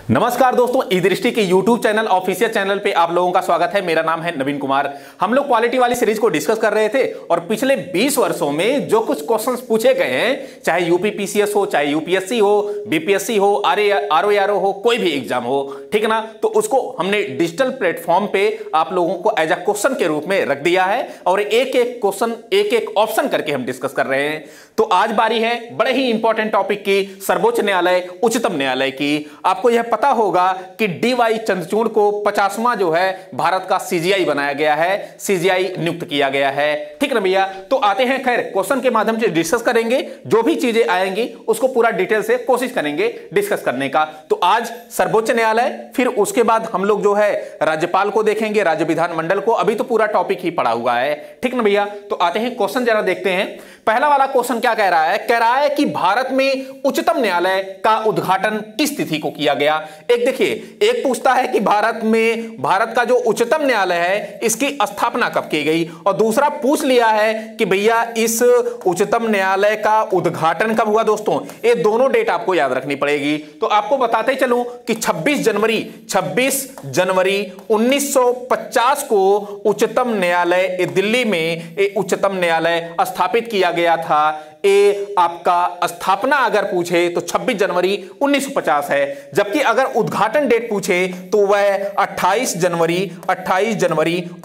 नमस्कार दोस्तों, ई दृष्टि के YouTube चैनल ऑफिशियल चैनल पे आप लोगों का स्वागत है। मेरा नाम है नवीन कुमार। हम लोग क्वालिटी वाली सीरीज को डिस्कस कर रहे थे और पिछले 20 वर्षों में जो कुछ क्वेश्चंस पूछे गए हैं, चाहे यूपी पीसीएस हो, चाहे यूपीएससी हो, बीपीएससी हो, आरओआरओ हो, कोई भी एग्जाम हो, ठीक है ना, तो उसको हमने डिजिटल प्लेटफॉर्म पे आप लोगों को एज अ क्वेश्चन के रूप में रख दिया है और एक एक क्वेश्चन, एक एक ऑप्शन करके हम डिस्कस कर रहे हैं। तो आज बारी है बड़े ही इंपॉर्टेंट टॉपिक की, सर्वोच्च न्यायालय, उच्चतम न्यायालय की। आपको यह पता होगा कि डीवाई चंद्रचूड़ को 50वां जो है भारत का सीजीआई बनाया गया है, सीजीआई नियुक्त किया गया है, ठीक ना भैया। तो आते हैं, खैर क्वेश्चन के माध्यम से डिस्कस करेंगे, जो भी चीजें आएंगी उसको पूरा डिटेल से कोशिश करेंगे डिस्कस करने का। तो आज सर्वोच्च न्यायालय, फिर उसके बाद हम लोग जो है राज्यपाल को देखेंगे, राज्य विधानमंडल को। अभी तो पूरा टॉपिक ही पड़ा हुआ है, ठीक ना भैया। तो आते हैं क्वेश्चन जरा देखते हैं। पहला वाला क्वेश्चन क्या कह रहा है? कह रहा है कि भारत में उच्चतम न्यायालय का उद्घाटन किस तिथि को किया गया। एक देखिए, एक पूछता है कि भारत का जो उच्चतम न्यायालय है इसकी स्थापना कब की गई, और दूसरा पूछ लिया है कि भैया इस उच्चतम न्यायालय का उद्घाटन कब हुआ। दोस्तों ये दोनों डेट आपको याद रखनी पड़ेगी। तो आपको बताते चलूं कि 26 जनवरी 1950 को उच्चतम न्यायालय दिल्ली में उच्चतम न्यायालय स्थापित किया गया था। ए आपका स्थापना अगर पूछे तो 26 जनवरी 1950 है, जबकि अगर उद्घाटन डेट पूछे तो वह 28 जनवरी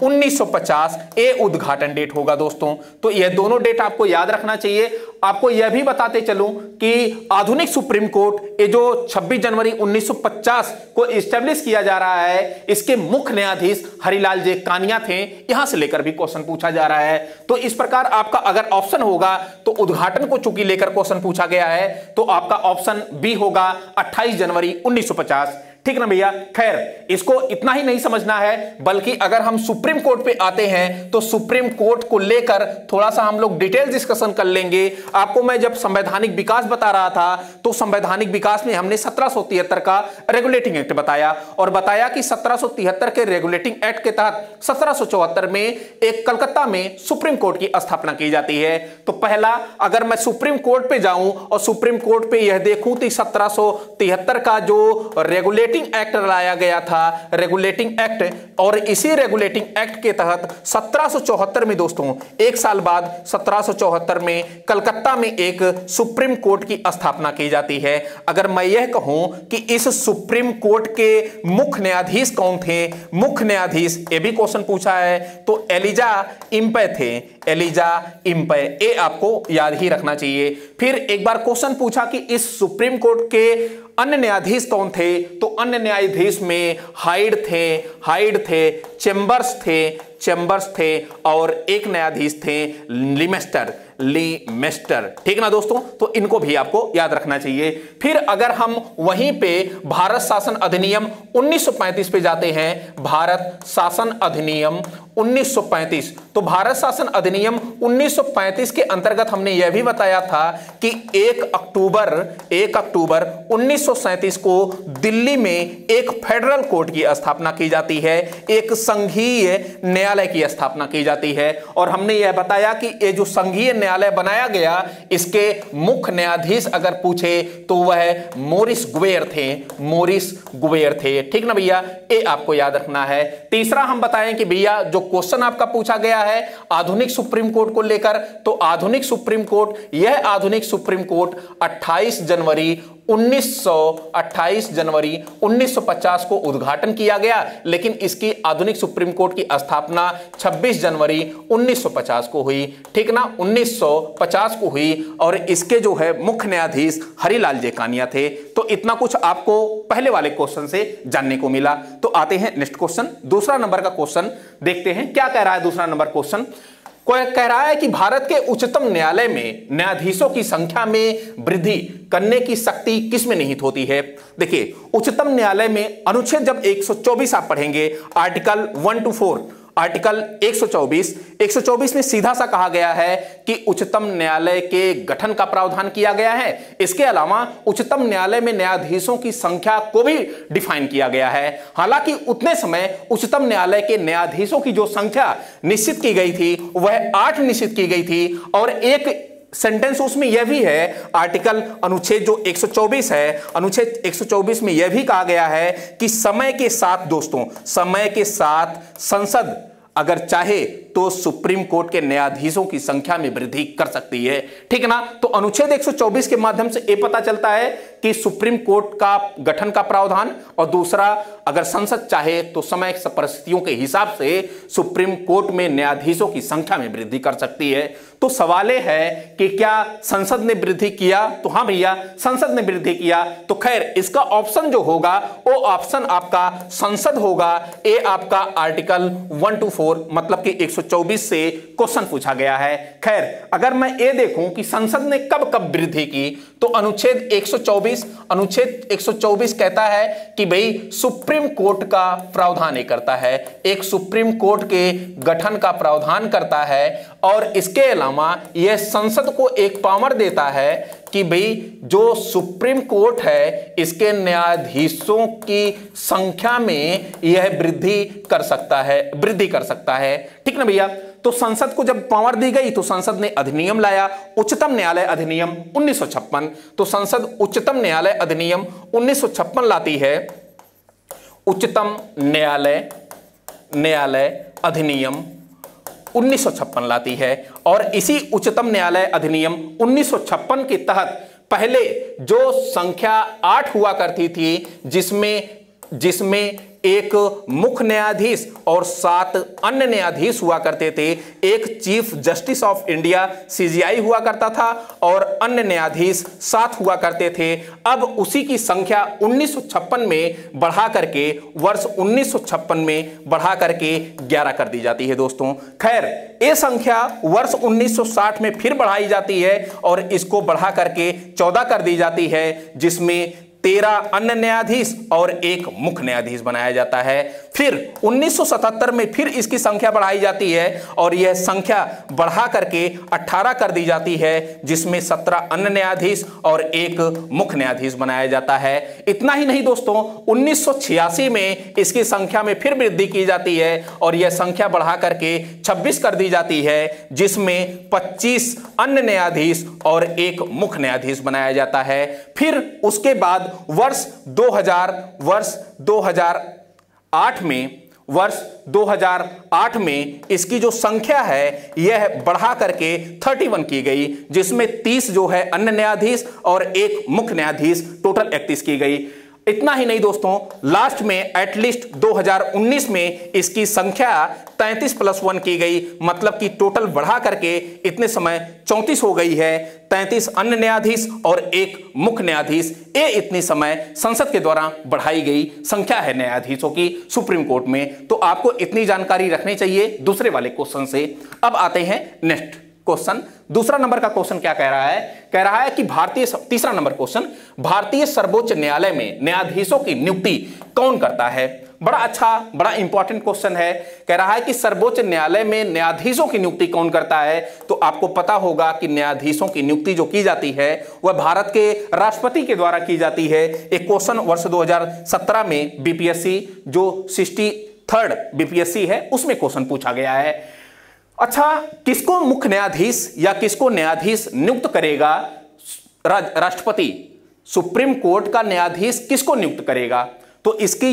1950 ए उद्घाटन डेट होगा दोस्तों। तो यह दोनों डेट आपको याद रखना चाहिए। आपको यह भी बताते चलूं कि आधुनिक सुप्रीम कोर्ट ये जो 26 जनवरी 1950 को एस्टेब्लिश किया जा रहा है, इसके मुख्य न्यायाधीश हरिलाल जे कानिया थे। यहां से लेकर भी क्वेश्चन पूछा जा रहा है। तो इस प्रकार आपका अगर ऑप्शन होगा तो उद्घाटन को चूंकि लेकर क्वेश्चन पूछा गया है, तो आपका ऑप्शन बी होगा 28 जनवरी 1950, ठीक ना भैया। खैर इसको इतना ही नहीं समझना है, बल्कि अगर हम सुप्रीम कोर्ट पे आते हैं तो सुप्रीम कोर्ट को लेकर थोड़ा सा हम लोग डिटेल डिस्कशन कर लेंगे। आपको मैं जब संवैधानिक विकास बता रहा था तो संवैधानिक विकास में हमने 1773 का रेगुलेटिंग एक्ट बताया और बताया कि 1773 के रेगुलेटिंग एक्ट के तहत 1774 में एक कलकत्ता में सुप्रीम कोर्ट की स्थापना की जाती है। तो पहला, अगर मैं सुप्रीम कोर्ट पे जाऊं और सुप्रीम कोर्ट पे यह देखूं तो 1773 का जो रेगुलेटिंग एक्ट लाया गया था, रेगुलेटिंग एक्ट, और इसी रेगुलेटिंग एक्ट के तहत 1774 में दोस्तों, एक साल बाद 1774 में कलकत्ता में एक सुप्रीम कोर्ट की स्थापना की जाती है। अगर मैं यह कहूं कि इस सुप्रीम कोर्ट के मुख्य न्यायाधीश कौन थे, मुख्य न्यायाधीश, ये भी क्वेश्चन पूछा है, तो एलिजा इम्पे थे, एलिजा इम्पे, ये आपको याद ही रखना चाहिए। फिर एक बार क्वेश्चन पूछा कि इस सुप्रीम कोर्ट के अन्य न्यायाधीश कौन थे, तो अन्य न्यायाधीश में हाइड थे, चेम्बर्स थे और एक न्यायाधीश थे लीमेस्टर, ठीक ना दोस्तों। तो इनको भी आपको याद रखना चाहिए। फिर अगर हम वहीं पे भारत शासन अधिनियम 1935 पे जाते हैं, भारत शासन अधिनियम 1935, तो भारत शासन अधिनियम 1935 के अंतर्गत हमने यह भी बताया था कि 1 अक्टूबर 1937 को दिल्ली में एक फेडरल कोर्ट की स्थापना की जाती है, एक संघीय न्यायालय की स्थापना की जाती है। और हमने यह बताया कि ये जो संघीय न्यायालय बनाया गया, इसके मुख्य न्यायाधीश अगर पूछे तो वह मोरिस गुवेर थे, ठीक ना भैया। ये आपको याद रखना है। तीसरा हम बताएं कि भैया जो क्वेश्चन आपका पूछा गया है आधुनिक सुप्रीम कोर्ट को लेकर, तो आधुनिक सुप्रीम कोर्ट 28 जनवरी 1950 को उद्घाटन किया गया, लेकिन इसकी आधुनिक सुप्रीम कोर्ट की स्थापना 26 जनवरी 1950 को हुई, ठीक ना, 1950 को हुई। और इसके जो है मुख्य न्यायाधीश हरिलाल जे कानिया थे। तो इतना कुछ आपको पहले वाले क्वेश्चन से जानने को मिला। तो आते हैं नेक्स्ट क्वेश्चन, दूसरा नंबर का क्वेश्चन देखते हैं क्या कह रहा है। दूसरा नंबर क्वेश्चन कह रहा है कि भारत के उच्चतम न्यायालय में न्यायाधीशों की संख्या में वृद्धि करने की शक्ति किसमें निहित होती है। देखिए, उच्चतम न्यायालय में अनुच्छेद जब 124 आप पढ़ेंगे, आर्टिकल 1 to 4, आर्टिकल 124 में सीधा सा कहा गया है कि उच्चतम न्यायालय के गठन का प्रावधान किया गया है। इसके अलावा उच्चतम न्यायालय में न्यायाधीशों की संख्या को भी डिफाइन किया गया है। हालांकि उतने समय उच्चतम न्यायालय के न्यायाधीशों की जो संख्या निश्चित की गई थी वह 8 निश्चित की गई थी, और एक सेंटेंस उसमें यह भी है, आर्टिकल अनुच्छेद जो 124 है, अनुच्छेद 124 में यह भी कहा गया है कि समय के साथ दोस्तों, समय के साथ संसद अगर चाहे तो सुप्रीम कोर्ट के न्यायाधीशों की संख्या में वृद्धि कर सकती है। ठीक है ना। तो अनुच्छेद 124 के माध्यम से यह पता चलता है कि सुप्रीम कोर्ट का गठन का प्रावधान, और दूसरा अगर संसद चाहे तो समय परिस्थितियों के हिसाब से सुप्रीम कोर्ट में न्यायाधीशों की संख्या में वृद्धि कर सकती है। तो सवाल है कि क्या संसद ने वृद्धि किया? तो हां भैया, संसद ने वृद्धि किया। तो खैर इसका ऑप्शन जो होगा वो ऑप्शन आपका संसद होगा। ये आपका आर्टिकल 124 मतलब कि 124 से क्वेश्चन पूछा गया है। खैर अगर मैं ये देखूं कि संसद ने कब कब वृद्धि की, तो अनुच्छेद 124 कहता है कि भाई सुप्रीम कोर्ट का प्रावधान ये करता है, एक सुप्रीम कोर्ट के गठन का प्रावधान करता है, और इसके अलावा यह संसद को एक पावर देता है कि भाई जो सुप्रीम कोर्ट है इसके न्यायाधीशों की संख्या में यह वृद्धि कर सकता है। ठीक ना भैया। तो संसद को जब पावर दी गई तो संसद ने अधिनियम लाया, उच्चतम न्यायालय अधिनियम 1956। तो संसद उच्चतम न्यायालय अधिनियम 1956 लाती है, उच्चतम न्यायालय अधिनियम 1956 लाती है। और इसी उच्चतम न्यायालय अधिनियम 1956 के तहत पहले जो संख्या 8 हुआ करती थी, जिसमें एक मुख्य न्यायाधीश और 7 अन्य न्यायाधीश हुआ करते थे, एक chief justice of India CJI हुआ करता था और अन्य न्यायाधीश 7 हुआ करते थे। अब उसी की संख्या 1956 में बढ़ा करके, वर्ष 1956 में बढ़ा करके 11 कर दी जाती है दोस्तों। खैर ये संख्या वर्ष 1960 में फिर बढ़ाई जाती है और इसको बढ़ा करके 14 कर दी जाती है, जिसमें 13 अन्य न्यायाधीश और एक मुख्य न्यायाधीश बनाया जाता है। फिर 1977 में फिर इसकी संख्या बढ़ाई जाती है और यह संख्या बढ़ा करके 18 कर दी जाती है, जिसमें 17 अन्य न्यायाधीश और एक मुख्य न्यायाधीश बनाया जाता है। इतना ही नहीं दोस्तों, 1986 में इसकी संख्या में फिर वृद्धि की जाती है और यह संख्या बढ़ा करके 26 कर दी जाती है, जिसमें 25 अन्य न्यायाधीश और एक मुख्य न्यायाधीश बनाया जाता है। फिर उसके बाद वर्ष 2008 में इसकी जो संख्या है यह बढ़ा करके 31 की गई, जिसमें 30 जो है अन्य न्यायाधीश और एक मुख्य न्यायाधीश, टोटल 31 की गई। इतना ही नहीं दोस्तों, लास्ट में एटलीस्ट 2019 में इसकी संख्या 33+1 की गई, मतलब कि टोटल बढ़ा करके इतने समय 34 हो गई है। 33 अन्य न्यायाधीश और एक मुख्य न्यायाधीश, ये इतनी समय संसद के द्वारा बढ़ाई गई संख्या है न्यायाधीशों की सुप्रीम कोर्ट में। तो आपको इतनी जानकारी रखनी चाहिए दूसरे वाले क्वेश्चन से। अब आते हैं नेक्स्ट क्वेश्चन। दूसरा नंबर का क्वेश्चन क्या कह रहा है? कह रहा है कि तीसरा नंबर क्वेश्चन, भारतीय सर्वोच्च न्यायालय में न्यायाधीशों की नियुक्ति कौन करता है? बड़ा अच्छा, बड़ा इंपॉर्टेंट क्वेश्चन है। कह रहा है कि सर्वोच्च न्यायालय में न्यायाधीशों की नियुक्ति कौन करता है? तो आपको पता होगा कि न्यायाधीशों की नियुक्ति जो की जाती है वह भारत के राष्ट्रपति के द्वारा की जाती है। एक क्वेश्चन वर्ष 2017 में BPSC जो 63rd BPSC है उसमें क्वेश्चन पूछा गया है। अच्छा, किसको मुख्य न्यायाधीश या किसको न्यायाधीश नियुक्त करेगा राष्ट्रपति? सुप्रीम कोर्ट का न्यायाधीश किसको नियुक्त करेगा? तो इसकी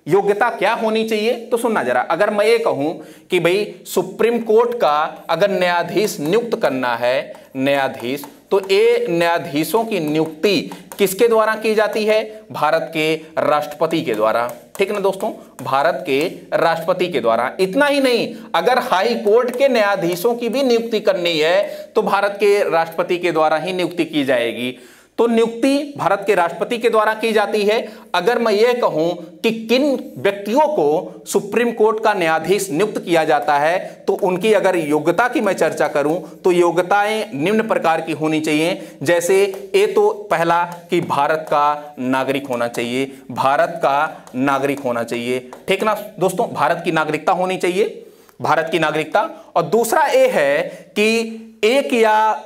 योग्यता क्या होनी चाहिए? तो सुनना जरा। अगर मैं ये कहूं कि भाई सुप्रीम कोर्ट का अगर न्यायाधीश नियुक्त करना है, न्यायाधीश, तो ये न्यायाधीशों की नियुक्ति किसके द्वारा की जाती है? भारत के राष्ट्रपति के द्वारा। ठीक है ना दोस्तों, भारत के राष्ट्रपति के द्वारा। इतना ही नहीं, अगर हाई कोर्ट के न्यायाधीशों की भी नियुक्ति करनी है तो भारत के राष्ट्रपति के द्वारा ही नियुक्ति की जाएगी। तो नियुक्ति भारत के राष्ट्रपति के द्वारा की जाती है। अगर मैं ये कहूं कि किन व्यक्तियों को सुप्रीम कोर्ट का न्यायाधीश नियुक्त किया जाता है, तो उनकी अगर योग्यता की मैं चर्चा करूं तो योग्यताएं निम्न प्रकार की होनी चाहिए। जैसे ये तो पहला कि भारत का नागरिक होना चाहिए, भारत का नागरिक होना चाहिए। ठीक ना दोस्तों, भारत की नागरिकता होनी चाहिए, भारत की नागरिकता। और दूसरा ये है कि एक या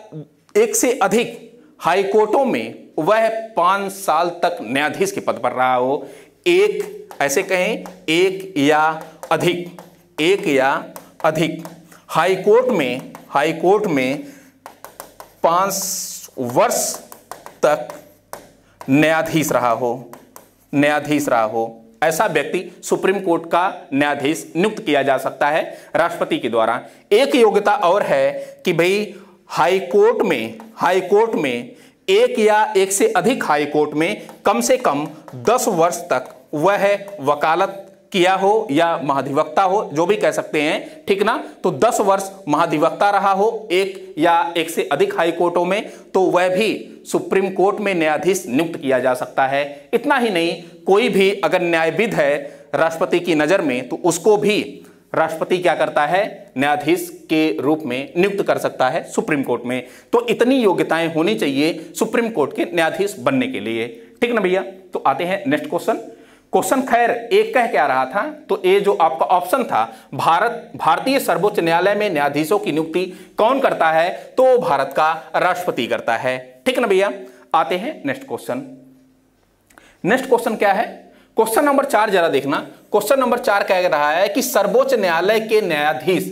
एक से अधिक हाई कोर्टों में वह 5 साल तक न्यायाधीश के पद पर रहा हो। एक, ऐसे कहें, एक या अधिक हाई कोर्ट में 5 वर्ष तक न्यायाधीश रहा हो ऐसा व्यक्ति सुप्रीम कोर्ट का न्यायाधीश नियुक्त किया जा सकता है राष्ट्रपति के द्वारा। एक योग्यता और है कि भाई हाई कोर्ट में एक या एक से अधिक हाई कोर्ट में कम से कम 10 वर्ष तक वह वकालत किया हो या महाधिवक्ता हो, जो भी कह सकते हैं, ठीक ना। तो 10 वर्ष महाधिवक्ता रहा हो एक या एक से अधिक हाई कोर्टों में, तो वह भी सुप्रीम कोर्ट में न्यायाधीश नियुक्त किया जा सकता है। इतना ही नहीं, कोई भी अगर न्यायविद है राष्ट्रपति की नजर में तो उसको भी राष्ट्रपति क्या करता है, न्यायाधीश के रूप में नियुक्त कर सकता है सुप्रीम कोर्ट में। तो इतनी योग्यताएं होनी चाहिए सुप्रीम कोर्ट के न्यायाधीश बनने के लिए, ठीक ना भैया। तो आते हैं नेक्स्ट क्वेश्चन खैर एक कह क्या रहा था, तो ये जो आपका ऑप्शन था भारतीय सर्वोच्च न्यायालय में न्यायाधीशों की नियुक्ति कौन करता है, तो भारत का राष्ट्रपति करता है, ठीक ना भैया। आते हैं नेक्स्ट क्वेश्चन क्या है, क्वेश्चन नंबर 4 जरा देखना। क्वेश्चन नंबर 4 कह रहा है कि सर्वोच्च न्यायालय के न्यायाधीश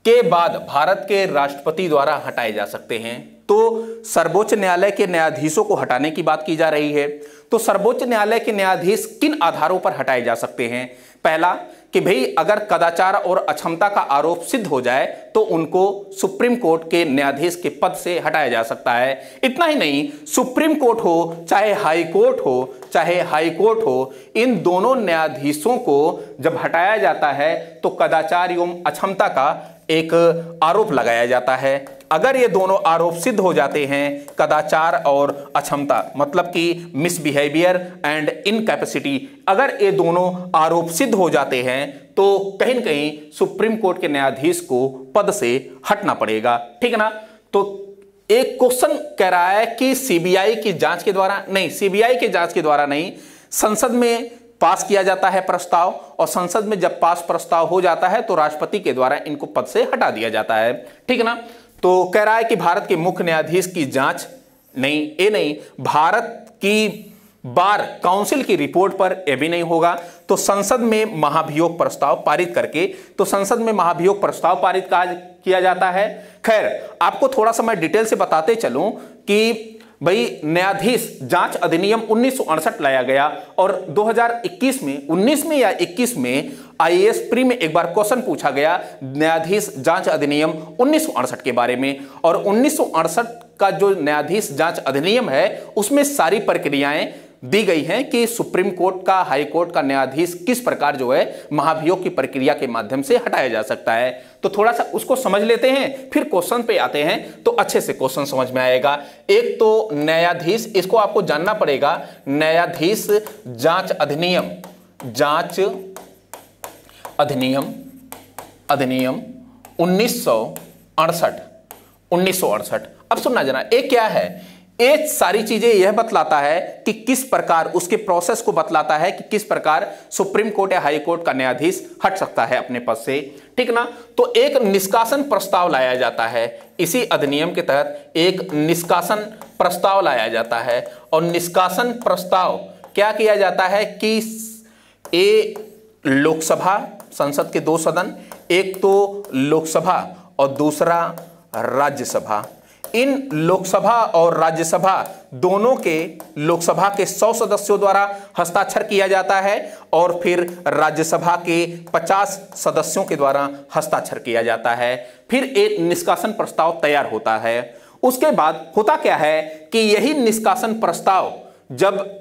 के बाद भारत के राष्ट्रपति द्वारा हटाए जा सकते हैं। तो सर्वोच्च न्यायालय के न्यायाधीशों को हटाने की बात की जा रही है। तो सर्वोच्च न्यायालय के न्यायाधीश किन आधारों पर हटाए जा सकते हैं? पहला कि भाई अगर कदाचार और अक्षमता का आरोप सिद्ध हो जाए तो उनको सुप्रीम कोर्ट के न्यायाधीश के पद से हटाया जा सकता है। इतना ही नहीं, सुप्रीम कोर्ट हो चाहे हाई कोर्ट हो, इन दोनों न्यायाधीशों को जब हटाया जाता है तो कदाचार एवं अक्षमता का एक आरोप लगाया जाता है। अगर ये दोनों आरोप सिद्ध हो जाते हैं, कदाचार और अक्षमता मतलब कि मिसबिहेवियर एंड इनकैपेसिटी, अगर ये दोनों आरोप सिद्ध हो जाते हैं तो कहीं न कहीं सुप्रीम कोर्ट के न्यायाधीश को पद से हटना पड़ेगा, ठीक है ना। तो एक क्वेश्चन कह रहा है कि सीबीआई की जांच के द्वारा नहीं, संसद में पास किया जाता है प्रस्ताव, और संसद में जब पास प्रस्ताव हो जाता है तो राष्ट्रपति के द्वारा इनको पद से हटा दिया जाता है, ठीक है ना। तो कह रहा है कि भारत के मुख्य न्यायाधीश की जांच नहीं, भारत की बार काउंसिल की रिपोर्ट पर यह भी नहीं होगा। तो संसद में महाभियोग प्रस्ताव पारित किया जाता है। खैर आपको थोड़ा सा मैं डिटेल से बताते चलूं कि भाई न्यायाधीश जांच अधिनियम 1968 लाया गया, और 19 में या 21 में आईएएस प्री में एक बार क्वेश्चन पूछा गया न्यायाधीश जांच अधिनियम 1968 के बारे में। और 1968 का जो न्यायाधीश जांच अधिनियम है उसमें सारी प्रक्रियाएं दी गई हैं कि सुप्रीम कोर्ट का, हाई कोर्ट का न्यायाधीश किस प्रकार जो है महाभियोग की प्रक्रिया के माध्यम से हटाया जा सकता है। तो थोड़ा सा उसको समझ लेते हैं, फिर क्वेश्चन पे आते हैं तो अच्छे से क्वेश्चन समझ में आएगा। एक तो न्यायाधीश, इसको आपको जानना पड़ेगा, न्यायाधीश जांच अधिनियम 1968। अब सुनना जरा, एक क्या है, ये सारी चीजें यह बतलाता है कि किस प्रकार उसके प्रोसेस को बतलाता है कि किस प्रकार सुप्रीम कोर्ट या हाई कोर्ट का न्यायाधीश हट सकता है अपने पद से, ठीक ना। तो एक निष्कासन प्रस्ताव लाया जाता है, इसी अधिनियम के तहत एक निष्कासन प्रस्ताव लाया जाता है। और निष्कासन प्रस्ताव क्या किया जाता है कि ये लोकसभा, संसद के 2 सदन, एक तो लोकसभा और दूसरा राज्यसभा, इन लोकसभा और राज्यसभा दोनों के, लोकसभा के 100 सदस्यों द्वारा हस्ताक्षर किया जाता है और फिर राज्यसभा के 50 सदस्यों के द्वारा हस्ताक्षर किया जाता है। फिर एक निष्कासन प्रस्ताव तैयार होता है। उसके बाद होता क्या है कि यही निष्कासन प्रस्ताव जब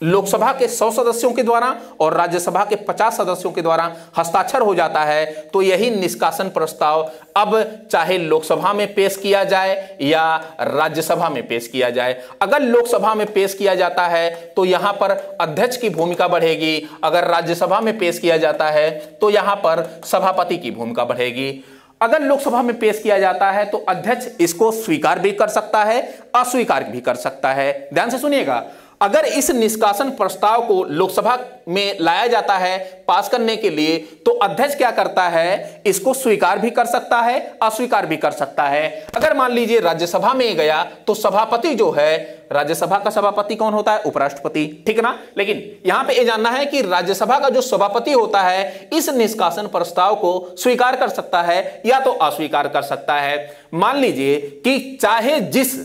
लोकसभा के 100 सदस्यों के द्वारा और राज्यसभा के 50 सदस्यों के द्वारा हस्ताक्षर हो जाता है, तो यही निष्कासन प्रस्ताव अब चाहे लोकसभा में पेश किया जाए या राज्यसभा में पेश किया जाए। अगर लोकसभा में पेश किया जाता है तो यहां पर अध्यक्ष की भूमिका बढ़ेगी, अगर राज्यसभा में पेश किया जाता है तो यहां पर सभापति की भूमिका बढ़ेगी। अगर लोकसभा में पेश किया जाता है तो अध्यक्ष इसको स्वीकार भी कर सकता है, अस्वीकार भी कर सकता है। ध्यान से सुनिएगा, अगर इस निष्कासन प्रस्ताव को लोकसभा में लाया जाता है पास करने के लिए, तो अध्यक्ष क्या करता है, इसको स्वीकार भी कर सकता है, अस्वीकार भी कर सकता है। अगर मान लीजिए राज्यसभा में गया तो सभापति जो है, राज्यसभा का सभापति कौन होता है, उपराष्ट्रपति, ठीक है ना। लेकिन यहां पे यह जानना है कि राज्यसभा का जो सभापति होता है इस निष्कासन प्रस्ताव को स्वीकार कर सकता है या तो अस्वीकार कर सकता है। मान लीजिए कि चाहे जिस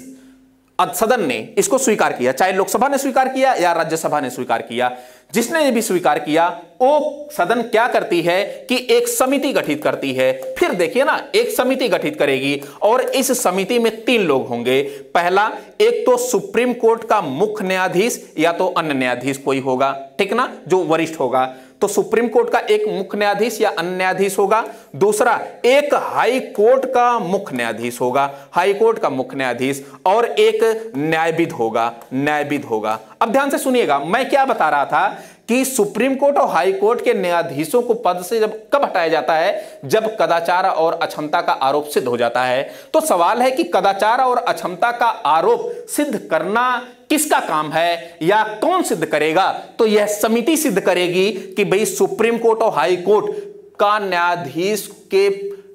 सदन ने इसको स्वीकार किया, चाहे लोकसभा ने स्वीकार किया या राज्यसभा ने स्वीकार किया, जिसने भी स्वीकार किया वो सदन क्या करती है कि एक समिति गठित करती है। फिर देखिए ना, एक समिति गठित करेगी और इस समिति में 3 लोग होंगे। पहला, एक तो सुप्रीम कोर्ट का मुख्य न्यायाधीश या तो अन्य न्यायाधीश कोई होगा, ठीक ना, जो वरिष्ठ होगा। तो सुप्रीम कोर्ट का एक मुख्य न्यायाधीश या अन्य न्यायाधीश होगा। दूसरा, एक हाई कोर्ट का मुख्य न्यायाधीश होगा, हाई कोर्ट का मुख्य न्यायाधीश, और एक न्यायविद होगा, न्यायविद होगा। अब ध्यान से सुनिएगा, मैं क्या बता रहा था कि सुप्रीम कोर्ट और हाई कोर्ट के न्यायाधीशों को पद से जब कब हटाया जाता है, जब कदाचार और अक्षमता का आरोप सिद्ध हो जाता है। तो सवाल है कि कदाचार और अक्षमता का आरोप सिद्ध करना किसका काम है या कौन सिद्ध करेगा? तो यह समिति सिद्ध करेगी कि भाई सुप्रीम कोर्ट और हाई कोर्ट का न्यायाधीश के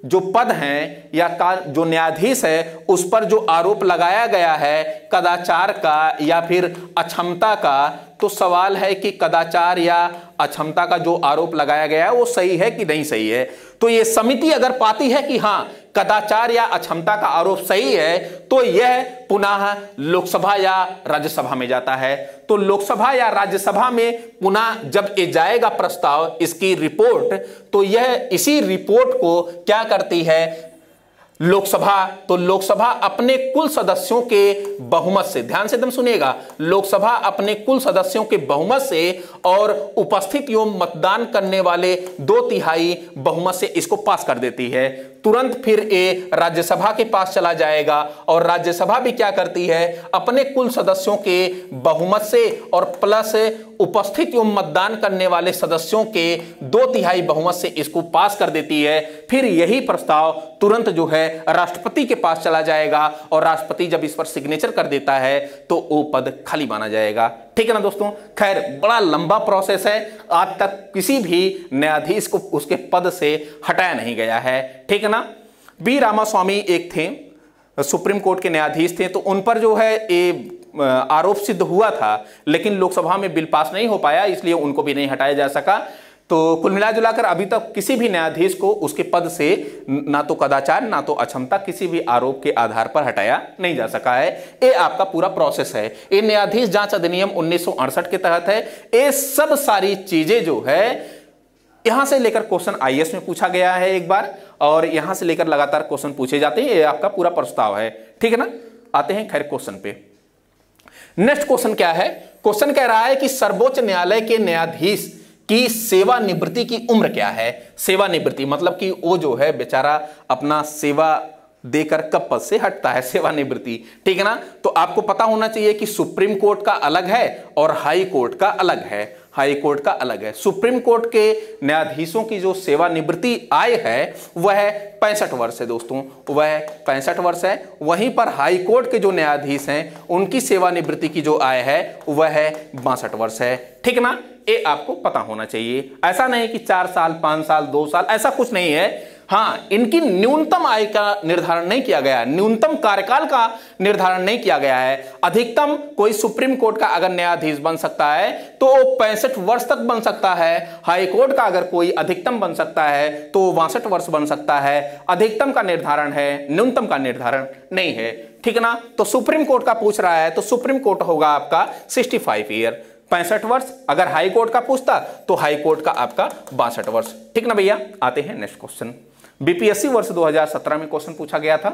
जो पद हैं या का जो न्यायाधीश है उस पर जो आरोप लगाया गया है कदाचार का या फिर अक्षमता का, तो सवाल है कि कदाचार या अक्षमता का जो आरोप लगाया गया है वो सही है कि नहीं सही है। तो ये समिति अगर पाती है कि हां कदाचार या अक्षमता का आरोप सही है, तो यह पुनः लोकसभा या राज्यसभा में जाता है। तो लोकसभा या राज्यसभा में पुनः जब ये जाएगा प्रस्ताव, इसकी रिपोर्ट, तो यह इसी रिपोर्ट को क्या करती है लोकसभा, तो लोकसभा अपने कुल सदस्यों के बहुमत से, ध्यान से एकदम सुनिएगा, लोकसभा अपने कुल सदस्यों के बहुमत से और उपस्थित एवं मतदान करने वाले 2/3 बहुमत से इसको पास कर देती है। तुरंत फिर ये राज्यसभा के पास चला जाएगा और राज्यसभा भी क्या करती है, अपने कुल सदस्यों के बहुमत से और प्लस उपस्थित एवं मतदान करने वाले सदस्यों के 2/3 बहुमत से इसको पास कर देती है। फिर यही प्रस्ताव तुरंत जो है राष्ट्रपति के पास चला जाएगा और राष्ट्रपति जब इस पर सिग्नेचर कर देता है तो वो पद खाली माना जाएगा। ठीक है ना दोस्तों। खैर बड़ा लंबा प्रोसेस है, आज तक किसी भी न्यायाधीश को उसके पद से हटाया नहीं गया है। ठीक है ना। बी रामास्वामी एक थे, सुप्रीम कोर्ट के न्यायाधीश थे, तो उन पर जो है ये आरोप सिद्ध हुआ था, लेकिन लोकसभा में बिल पास नहीं हो पाया, इसलिए उनको भी नहीं हटाया जा सका। तो कुल मिला जुलाकर अभी तक किसी भी न्यायाधीश को उसके पद से ना तो कदाचार ना तो अक्षमता किसी भी आरोप के आधार पर हटाया नहीं जा सका है। ये आपका पूरा प्रोसेस है। ये न्यायाधीश जांच अधिनियम 1968 के तहत है। ये सब सारी चीजें जो है यहां से लेकर क्वेश्चन आईएएस में पूछा गया है एक बार, और यहां से लेकर लगातार क्वेश्चन पूछे जाते हैं। ये आपका पूरा प्रस्ताव है। ठीक है ना। आते हैं खैर क्वेश्चन पे। नेक्स्ट क्वेश्चन क्या है? क्वेश्चन कह रहा है कि सर्वोच्च न्यायालय के न्यायाधीश की सेवानिवृत्ति की उम्र क्या है? सेवानिवृत्ति मतलब कि वो जो है बेचारा अपना सेवा देकर कब पद से हटता है, सेवानिवृत्ति। ठीक है ना। तो आपको पता होना चाहिए कि सुप्रीम कोर्ट का अलग है और हाई कोर्ट का अलग है। हाई कोर्ट का अलग है। सुप्रीम कोर्ट के न्यायाधीशों की जो सेवानिवृत्ति आय है वह 65 वर्ष है दोस्तों, वह 65 वर्ष है। वहीं पर हाई कोर्ट के जो न्यायाधीश हैं उनकी सेवानिवृत्ति की जो आय है वह 62 वर्ष है। ठीक ना। ये आपको पता होना चाहिए। ऐसा नहीं कि 4 साल 5 साल 2 साल, ऐसा कुछ नहीं है। हाँ, इनकी न्यूनतम आय का निर्धारण नहीं किया गया है, न्यूनतम कार्यकाल का निर्धारण नहीं किया गया है। अधिकतम कोई सुप्रीम कोर्ट का अगर न्यायाधीश बन सकता है तो 65 वर्ष तक बन सकता है। हाई कोर्ट का अगर कोई अधिकतम बन सकता है तो 62 वर्ष बन सकता है। अधिकतम का निर्धारण है, न्यूनतम का निर्धारण नहीं है। ठीक ना। तो सुप्रीम कोर्ट का पूछ रहा है तो सुप्रीम कोर्ट होगा आपका 65 ईयर, 65 वर्ष। अगर हाई कोर्ट का पूछता तो हाई कोर्ट का आपका 62 वर्ष। ठीक ना भैया। आते हैं नेक्स्ट क्वेश्चन। बीपीएससी वर्ष 2017 में क्वेश्चन पूछा गया था।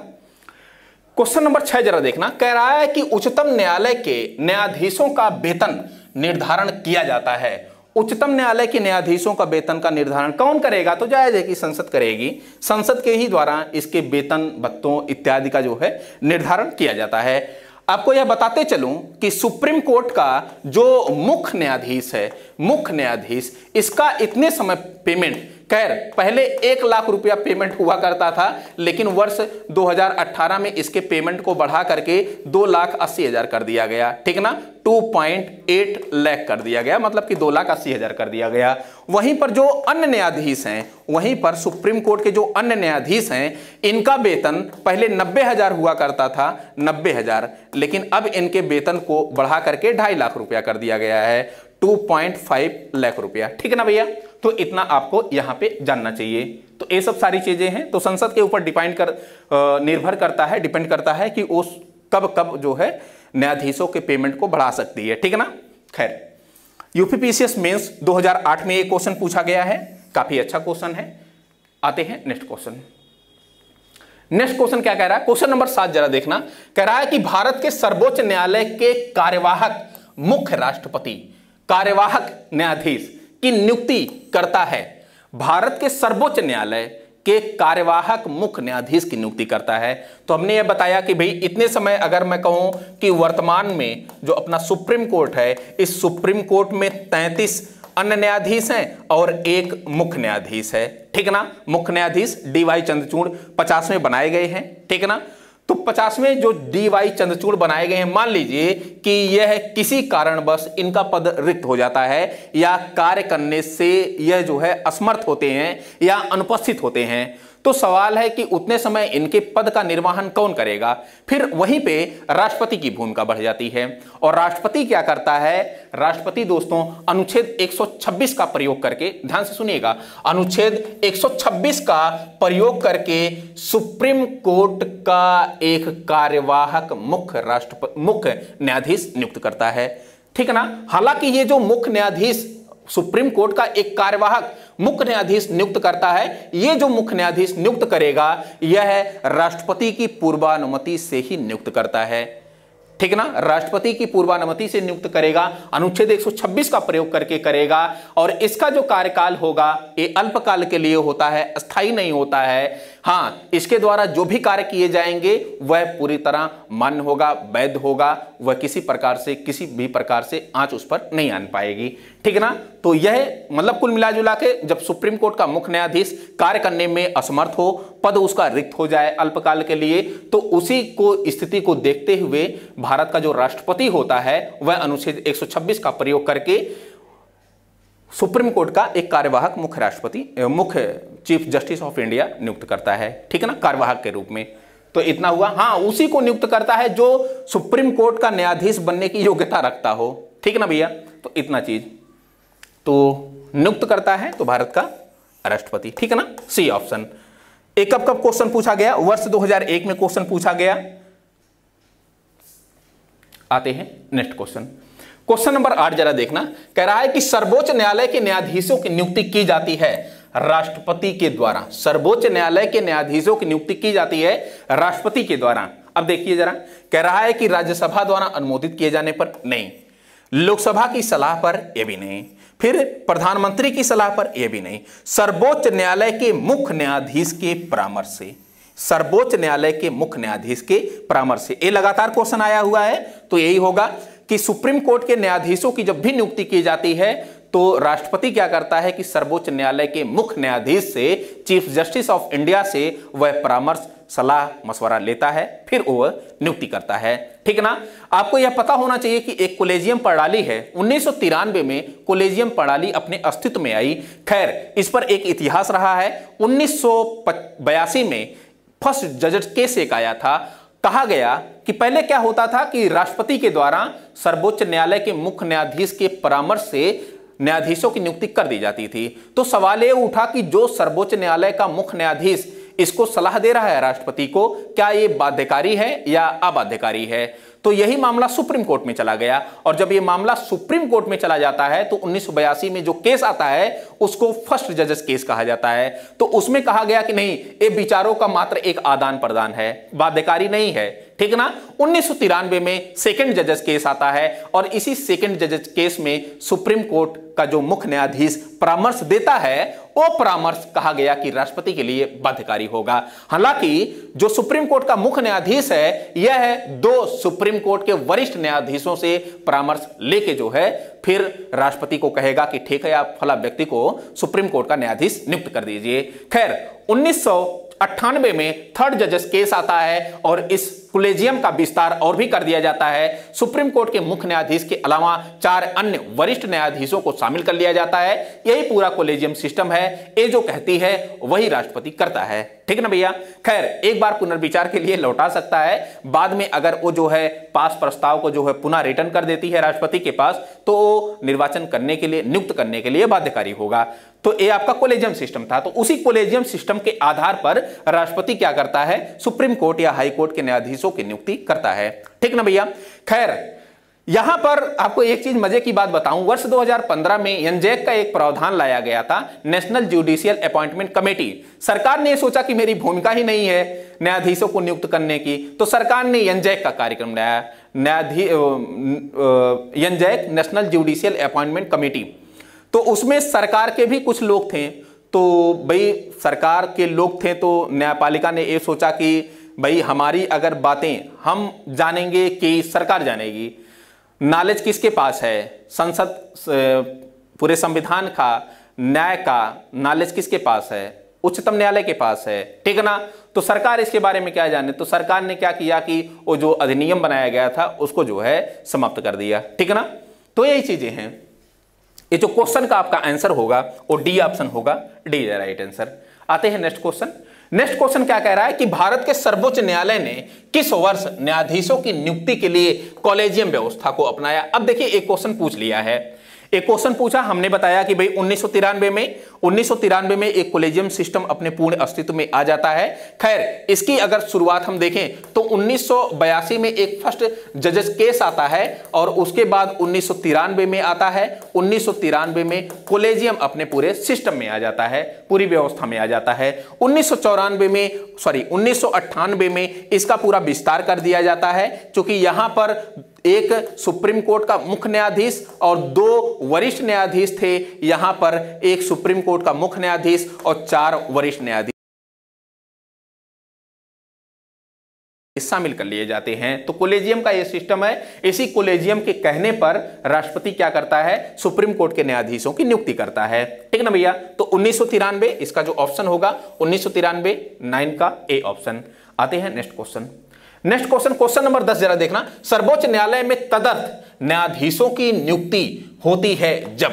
क्वेश्चन नंबर 6 जरा देखना। कह रहा है कि उच्चतम न्यायालय के न्यायाधीशों का वेतन निर्धारण किया जाता है। उच्चतम न्यायालय के न्यायाधीशों का वेतन का निर्धारण कौन करेगा? तो जायज है कि संसद करेगी। संसद के ही द्वारा इसके वेतन भत्तों इत्यादि का जो है निर्धारण किया जाता है। आपको यह बताते चलूं कि सुप्रीम कोर्ट का जो मुख्य न्यायाधीश है, मुख्य न्यायाधीश, इसका इतने समय पेमेंट खैर पहले 1 लाख रुपया पेमेंट हुआ करता था, लेकिन वर्ष 2018 में इसके पेमेंट को बढ़ा करके 2,80,000 कर दिया गया, ठीक ना, 2.8 लाख कर दिया गया, मतलब कि 2,80,000 कर दिया गया। वहीं पर जो अन्य न्यायाधीश हैं, वहीं पर सुप्रीम कोर्ट के जो अन्य न्यायाधीश हैं, इनका वेतन पहले 90,000 हुआ करता था, 90,000, लेकिन अब इनके वेतन को बढ़ा करके 2.5 लाख रुपया कर दिया गया है, 2.5 लाख रुपया, ठीक है ना भैया। तो इतना आपको यहां पे जानना चाहिए। तो ये सब सारी चीजें हैं। तो संसद के ऊपर निर्भर करता है, डिपेंड करता है कि उस कब कब जो है न्यायाधीशों के पेमेंट को बढ़ा सकती है, ठीक है ना। खैर यूपीपीसीएस मेंस 2008 में एक क्वेश्चन पूछा गया है, काफी अच्छा क्वेश्चन है। आते हैं नेक्स्ट क्वेश्चन। नेक्स्ट क्वेश्चन क्या कह रहा है, क्वेश्चन नंबर 7 जरा देखना। कह रहा है कि भारत के सर्वोच्च न्यायालय के कार्यवाहक मुख्य राष्ट्रपति, कार्यवाहक न्यायाधीश की नियुक्ति करता है। भारत के सर्वोच्च न्यायालय के कार्यवाहक मुख्य न्यायाधीश की नियुक्ति करता है। तो हमने यह बताया कि भाई इतने समय अगर मैं कहूं कि वर्तमान में जो अपना सुप्रीम कोर्ट है, इस सुप्रीम कोर्ट में 33 अन्य न्यायाधीश हैं और एक मुख्य न्यायाधीश है, ठीक ना। मुख्य न्यायाधीश DY चंद्रचूड़ 50वें बनाए गए हैं, ठीक ना। तो 50वें जो DY चंद्रचूड़ बनाए गए हैं, मान लीजिए कि यह किसी कारणवश इनका पद रिक्त हो जाता है या कार्य करने से यह जो है असमर्थ होते हैं या अनुपस्थित होते हैं, तो सवाल है कि उतने समय इनके पद का निर्वहन कौन करेगा। फिर वहीं पे राष्ट्रपति की भूमिका बढ़ जाती है। और राष्ट्रपति क्या करता है, राष्ट्रपति दोस्तों अनुच्छेद 126 का प्रयोग करके, ध्यान से सुनिएगा, अनुच्छेद 126 का प्रयोग करके सुप्रीम कोर्ट का एक कार्यवाहक मुख्य न्यायाधीश नियुक्त करता है, ठीक है ना। हालांकि ये जो मुख्य न्यायाधीश सुप्रीम कोर्ट का एक कार्यवाहक मुख्य न्यायाधीश नियुक्त करता है, ये जो मुख्य न्यायाधीश नियुक्त करेगा यह राष्ट्रपति की पूर्वानुमति से ही नियुक्त करता है, ठीक ना। राष्ट्रपति की पूर्वानुमति से नियुक्त करेगा, अनुच्छेद 126 का प्रयोग करके करेगा। और इसका जो कार्यकाल होगा ये अल्पकाल के लिए होता है, अस्थायी नहीं होता है। हाँ, इसके द्वारा जो भी कार्य किए जाएंगे वह पूरी तरह मान्य होगा, वैध होगा, वह किसी भी प्रकार से आंच उस पर नहीं आन पाएगी, ठीक है ना। तो यह मतलब कुल मिला जुला के जब सुप्रीम कोर्ट का मुख्य न्यायाधीश कार्य करने में असमर्थ हो, पद उसका रिक्त हो जाए अल्पकाल के लिए, तो उसी को स्थिति को देखते हुए भारत का जो राष्ट्रपति होता है वह अनुच्छेद 126 का प्रयोग करके सुप्रीम कोर्ट का एक कार्यवाहक मुख्य चीफ जस्टिस ऑफ इंडिया नियुक्त करता है, ठीक है ना, कार्यवाहक के रूप में। तो इतना हुआ। हाँ, उसी को नियुक्त करता है जो सुप्रीम कोर्ट का न्यायाधीश बनने की योग्यता रखता हो, ठीक है ना भैया। तो इतना चीज तो नियुक्त करता है तो भारत का राष्ट्रपति, ठीक है ना, सी ऑप्शन। एक कब क्वेश्चन पूछा गया, वर्ष 2001 में क्वेश्चन पूछा गया। आते हैं नेक्स्ट क्वेश्चन। क्वेश्चन नंबर 8 जरा देखना। कह रहा है कि सर्वोच्च न्यायालय के न्यायाधीशों की नियुक्ति की जाती है राष्ट्रपति के द्वारा। सर्वोच्च न्यायालय के न्यायाधीशों की नियुक्ति की जाती है राष्ट्रपति के द्वारा। अब देखिए जरा, कह रहा है कि राज्यसभा द्वारा अनुमोदित किए जाने पर नहीं, लोकसभा की सलाह पर यह भी नहीं, फिर प्रधानमंत्री की सलाह पर यह भी नहीं, सर्वोच्च न्यायालय के मुख्य न्यायाधीश के परामर्श से, सर्वोच्च न्यायालय के मुख्य न्यायाधीश के परामर्श से। ये लगातार क्वेश्चन आया हुआ है, तो यही होगा कि सुप्रीम कोर्ट के न्यायाधीशों की जब भी नियुक्ति की जाती है तो राष्ट्रपति क्या करता है कि सर्वोच्च न्यायालय के मुख्य न्यायाधीश से, चीफ जस्टिस ऑफ इंडिया से वह परामर्श, सलाह, मशवरा लेता है, फिर वह नियुक्ति करता है, ठीक ना। आपको यह पता होना चाहिए कि एक कोलेजियम प्रणाली है, 1993 में कोलेजियम प्रणाली अपने अस्तित्व में आई। खैर इस पर एक इतिहास रहा है। 1982 में फर्स्ट जज केस एक आया था। कहा गया कि पहले क्या होता था कि राष्ट्रपति के द्वारा सर्वोच्च न्यायालय के मुख्य न्यायाधीश के परामर्श से न्यायाधीशों की नियुक्ति कर दी जाती थी। तो सवाल यह उठा कि जो सर्वोच्च न्यायालय का मुख्य न्यायाधीश इसको सलाह दे रहा है राष्ट्रपति को, क्या ये बाध्यकारी है या अबाध्यकारी है। तो यही मामला सुप्रीम कोर्ट में चला गया। और जब ये मामला सुप्रीम कोर्ट में चला जाता है तो 1982 में जो केस आता है उसको फर्स्ट जजेस केस कहा जाता है। तो उसमें कहा गया कि नहीं, ये विचारों का मात्र एक आदान प्रदान है, बाध्यकारी नहीं है। ठीक ना। 1993 में सेकंड जजेस केस आता है और इसी सेकंड जजेस केस में सुप्रीम कोर्ट का जो मुख्य न्यायाधीश परामर्श देता है वो परामर्श कहा गया कि राष्ट्रपति के लिए बाध्यकारी होगा। हालांकि जो सुप्रीम कोर्ट का मुख्य न्यायाधीश है यह दो सुप्रीम कोर्ट के वरिष्ठ न्यायाधीशों से परामर्श लेके जो है फिर राष्ट्रपति को कहेगा कि ठीक है आप फला व्यक्ति को सुप्रीम कोर्ट का न्यायाधीश नियुक्त कर दीजिए। खैर 1998 में थर्ड जजेस केस आता है और इस कोलेजियम का विस्तार और भी कर दिया जाता है। सुप्रीम कोर्ट के मुख्य न्यायाधीश के अलावा 4 अन्य वरिष्ठ न्यायाधीशों को शामिल कर लिया जाता है। यही पूरा कोलेजियम सिस्टम है, ये जो कहती है वही राष्ट्रपति करता है, ठीक ना भैया। खैर एक बार पुनर्विचार के लिए लौटा सकता है, बाद में अगर वो जो है पास प्रस्ताव को जो है पुनः रिटर्न कर देती है राष्ट्रपति के पास तो निर्वाचन करने के लिए नियुक्त करने के लिए बाध्यकारी होगा। तो ये आपका कोलेजियम सिस्टम था। तो उसी कोलेजियम सिस्टम के आधार पर राष्ट्रपति क्या करता है, सुप्रीम कोर्ट या हाई कोर्ट के न्यायाधीशों की नियुक्ति करता है, ठीक ना भैया। खैर यहां पर आपको एक चीज मजे की बात बताऊं, वर्ष 2015 में एनजेक का एक प्रावधान लाया गया था, नेशनल जुडिशियल अपॉइंटमेंट कमेटी। सरकार ने सोचा कि मेरी भूमिका ही नहीं है न्यायाधीशों को नियुक्त करने की, तो सरकार ने एनजेक का कार्यक्रम लाया, एनजेक नेशनल जुडिशियल अपॉइंटमेंट कमेटी। तो उसमें सरकार के भी कुछ लोग थे, तो भाई सरकार के लोग थे तो न्यायपालिका ने ये सोचा कि भाई हमारी अगर बातें हम जानेंगे कि सरकार जानेगी, नॉलेज किसके पास है, संसद पूरे संविधान का न्याय का नॉलेज किसके पास है, उच्चतम न्यायालय के पास है, ठीक है ना। तो सरकार इसके बारे में क्या जाने, तो सरकार ने क्या किया कि वो जो अधिनियम बनाया गया था उसको जो है समाप्त कर दिया, ठीक है ना। तो यही चीजें हैं। ये जो क्वेश्चन का आपका आंसर होगा वो डी ऑप्शन होगा, डी इज राइट आंसर। आते हैं नेक्स्ट क्वेश्चन। नेक्स्ट क्वेश्चन क्या कह रहा है कि भारत के सर्वोच्च न्यायालय ने किस वर्ष न्यायाधीशों की नियुक्ति के लिए कॉलेजियम व्यवस्था को अपनाया। अब देखिए एक क्वेश्चन पूछ लिया है, एक क्वेश्चन पूछा, हमने बताया कि भाई 1993 में एक कॉलेजियम सिस्टम अपने पूर्ण अस्तित्व में आ जाता है। खैर इसकी अगर शुरुआत हम देखें तो 1982 में एक फर्स्ट जजेस केस आता है और उसके बाद 1993 में आता है। 1993 में कॉलेजियम अपने पूरे सिस्टम में आ जाता है, पूरी व्यवस्था में आ जाता है। 1998 में इसका पूरा विस्तार कर दिया जाता है, क्योंकि यहां पर एक सुप्रीम कोर्ट का मुख्य न्यायाधीश और 2 वरिष्ठ न्यायाधीश थे। यहां पर एक सुप्रीम कोर्ट का मुख्य न्यायाधीश और 4 वरिष्ठ न्यायाधीश शामिल कर लिए जाते हैं। तो कॉलेजियम का यह सिस्टम है। इसी कॉलेजियम के कहने पर राष्ट्रपति क्या करता है, सुप्रीम कोर्ट के न्यायाधीशों की नियुक्ति करता है, ठीक ना भैया। तो 1993 इसका जो ऑप्शन होगा 1993 9 का ए ऑप्शन। आते हैं next question. Next question, question number 10 जरा देखना। सर्वोच्च न्यायालय में तदर्थ न्यायाधीशों की नियुक्ति होती है जब,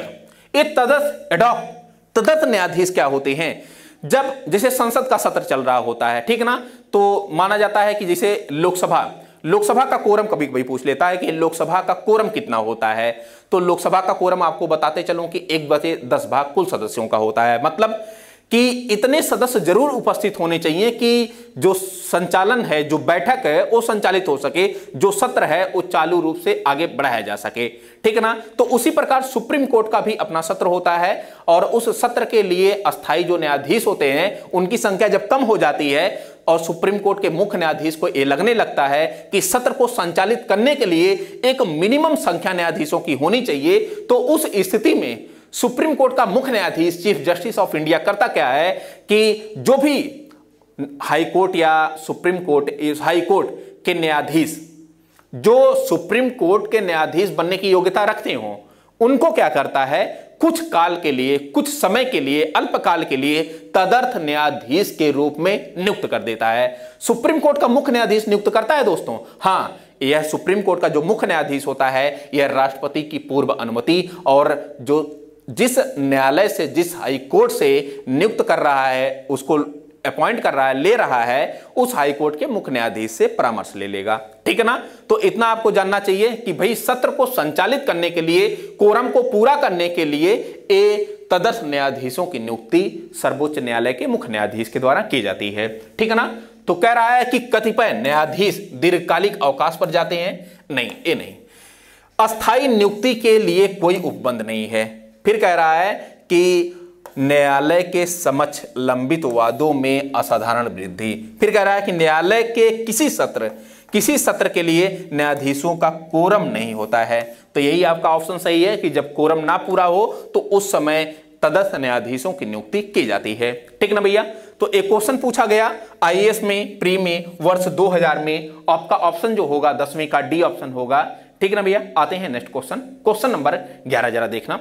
ये तदर्थ न्यायाधीश क्या होते हैं, जब जैसे संसद का सत्र चल रहा होता है, ठीक ना। तो माना जाता है कि जैसे लोकसभा का कोरम कभी कभी पूछ लेता है कि लोकसभा का कोरम कितना होता है। तो लोकसभा का कोरम आपको बताते चलूं कि 1/10 कुल सदस्यों का होता है। मतलब कि इतने सदस्य जरूर उपस्थित होने चाहिए कि जो संचालन है, जो बैठक है वो संचालित हो सके, जो सत्र है वो चालू रूप से आगे बढ़ाया जा सके, ठीक है ना। तो उसी प्रकार सुप्रीम कोर्ट का भी अपना सत्र होता है और उस सत्र के लिए अस्थायी जो न्यायाधीश होते हैं उनकी संख्या जब कम हो जाती है और सुप्रीम कोर्ट के मुख्य न्यायाधीश को ये लगने लगता है कि सत्र को संचालित करने के लिए एक मिनिमम संख्या न्यायाधीशों की होनी चाहिए, तो उस स्थिति में सुप्रीम कोर्ट का मुख्य न्यायाधीश चीफ जस्टिस ऑफ इंडिया करता क्या है कि जो भी हाई कोर्ट या सुप्रीम कोर्ट, हाई कोर्ट के न्यायाधीश जो सुप्रीम कोर्ट के न्यायाधीश बनने की योग्यता रखते हो उनको क्या करता है, कुछ काल के लिए, कुछ समय के लिए, अल्पकाल के लिए तदर्थ न्यायाधीश के रूप में नियुक्त कर देता है। सुप्रीम कोर्ट का मुख्य न्यायाधीश नियुक्त करता है दोस्तों, हाँ। यह सुप्रीम कोर्ट का जो मुख्य न्यायाधीश होता है यह राष्ट्रपति की पूर्व अनुमति और जो जिस न्यायालय से, जिस हाई कोर्ट से नियुक्त कर रहा है, उसको अपॉइंट कर रहा है, ले रहा है, उस हाई कोर्ट के मुख्य न्यायाधीश से परामर्श ले लेगा, ठीक है ना। तो इतना आपको जानना चाहिए कि भाई सत्र को संचालित करने के लिए, कोरम को पूरा करने के लिए ए तदर्थ न्यायाधीशों की नियुक्ति सर्वोच्च न्यायालय के मुख्य न्यायाधीश के द्वारा की जाती है, ठीक है ना। तो कह रहा है कि कतिपय न्यायाधीश दीर्घकालिक अवकाश पर जाते हैं, नहीं, ये नहीं। अस्थायी नियुक्ति के लिए कोई उपबंध नहीं है। फिर कह रहा है कि न्यायालय के समक्ष लंबित वादों में असाधारण वृद्धि। फिर कह रहा है कि न्यायालय के किसी सत्र किसी सत्र के लिए न्यायाधीशों का कोरम नहीं होता है। तो यही आपका ऑप्शन सही है कि जब कोरम ना पूरा हो तो उस समय तदस्थ न्यायाधीशों की नियुक्ति की जाती है। ठीक ना भैया। तो एक क्वेश्चन पूछा गया आईएएस में प्री में वर्ष 2000 में, आपका ऑप्शन जो होगा 10वीं का डी ऑप्शन होगा। ठीक ना भैया। आते हैं नेक्स्ट क्वेश्चन, क्वेश्चन नंबर 11 जरा देखना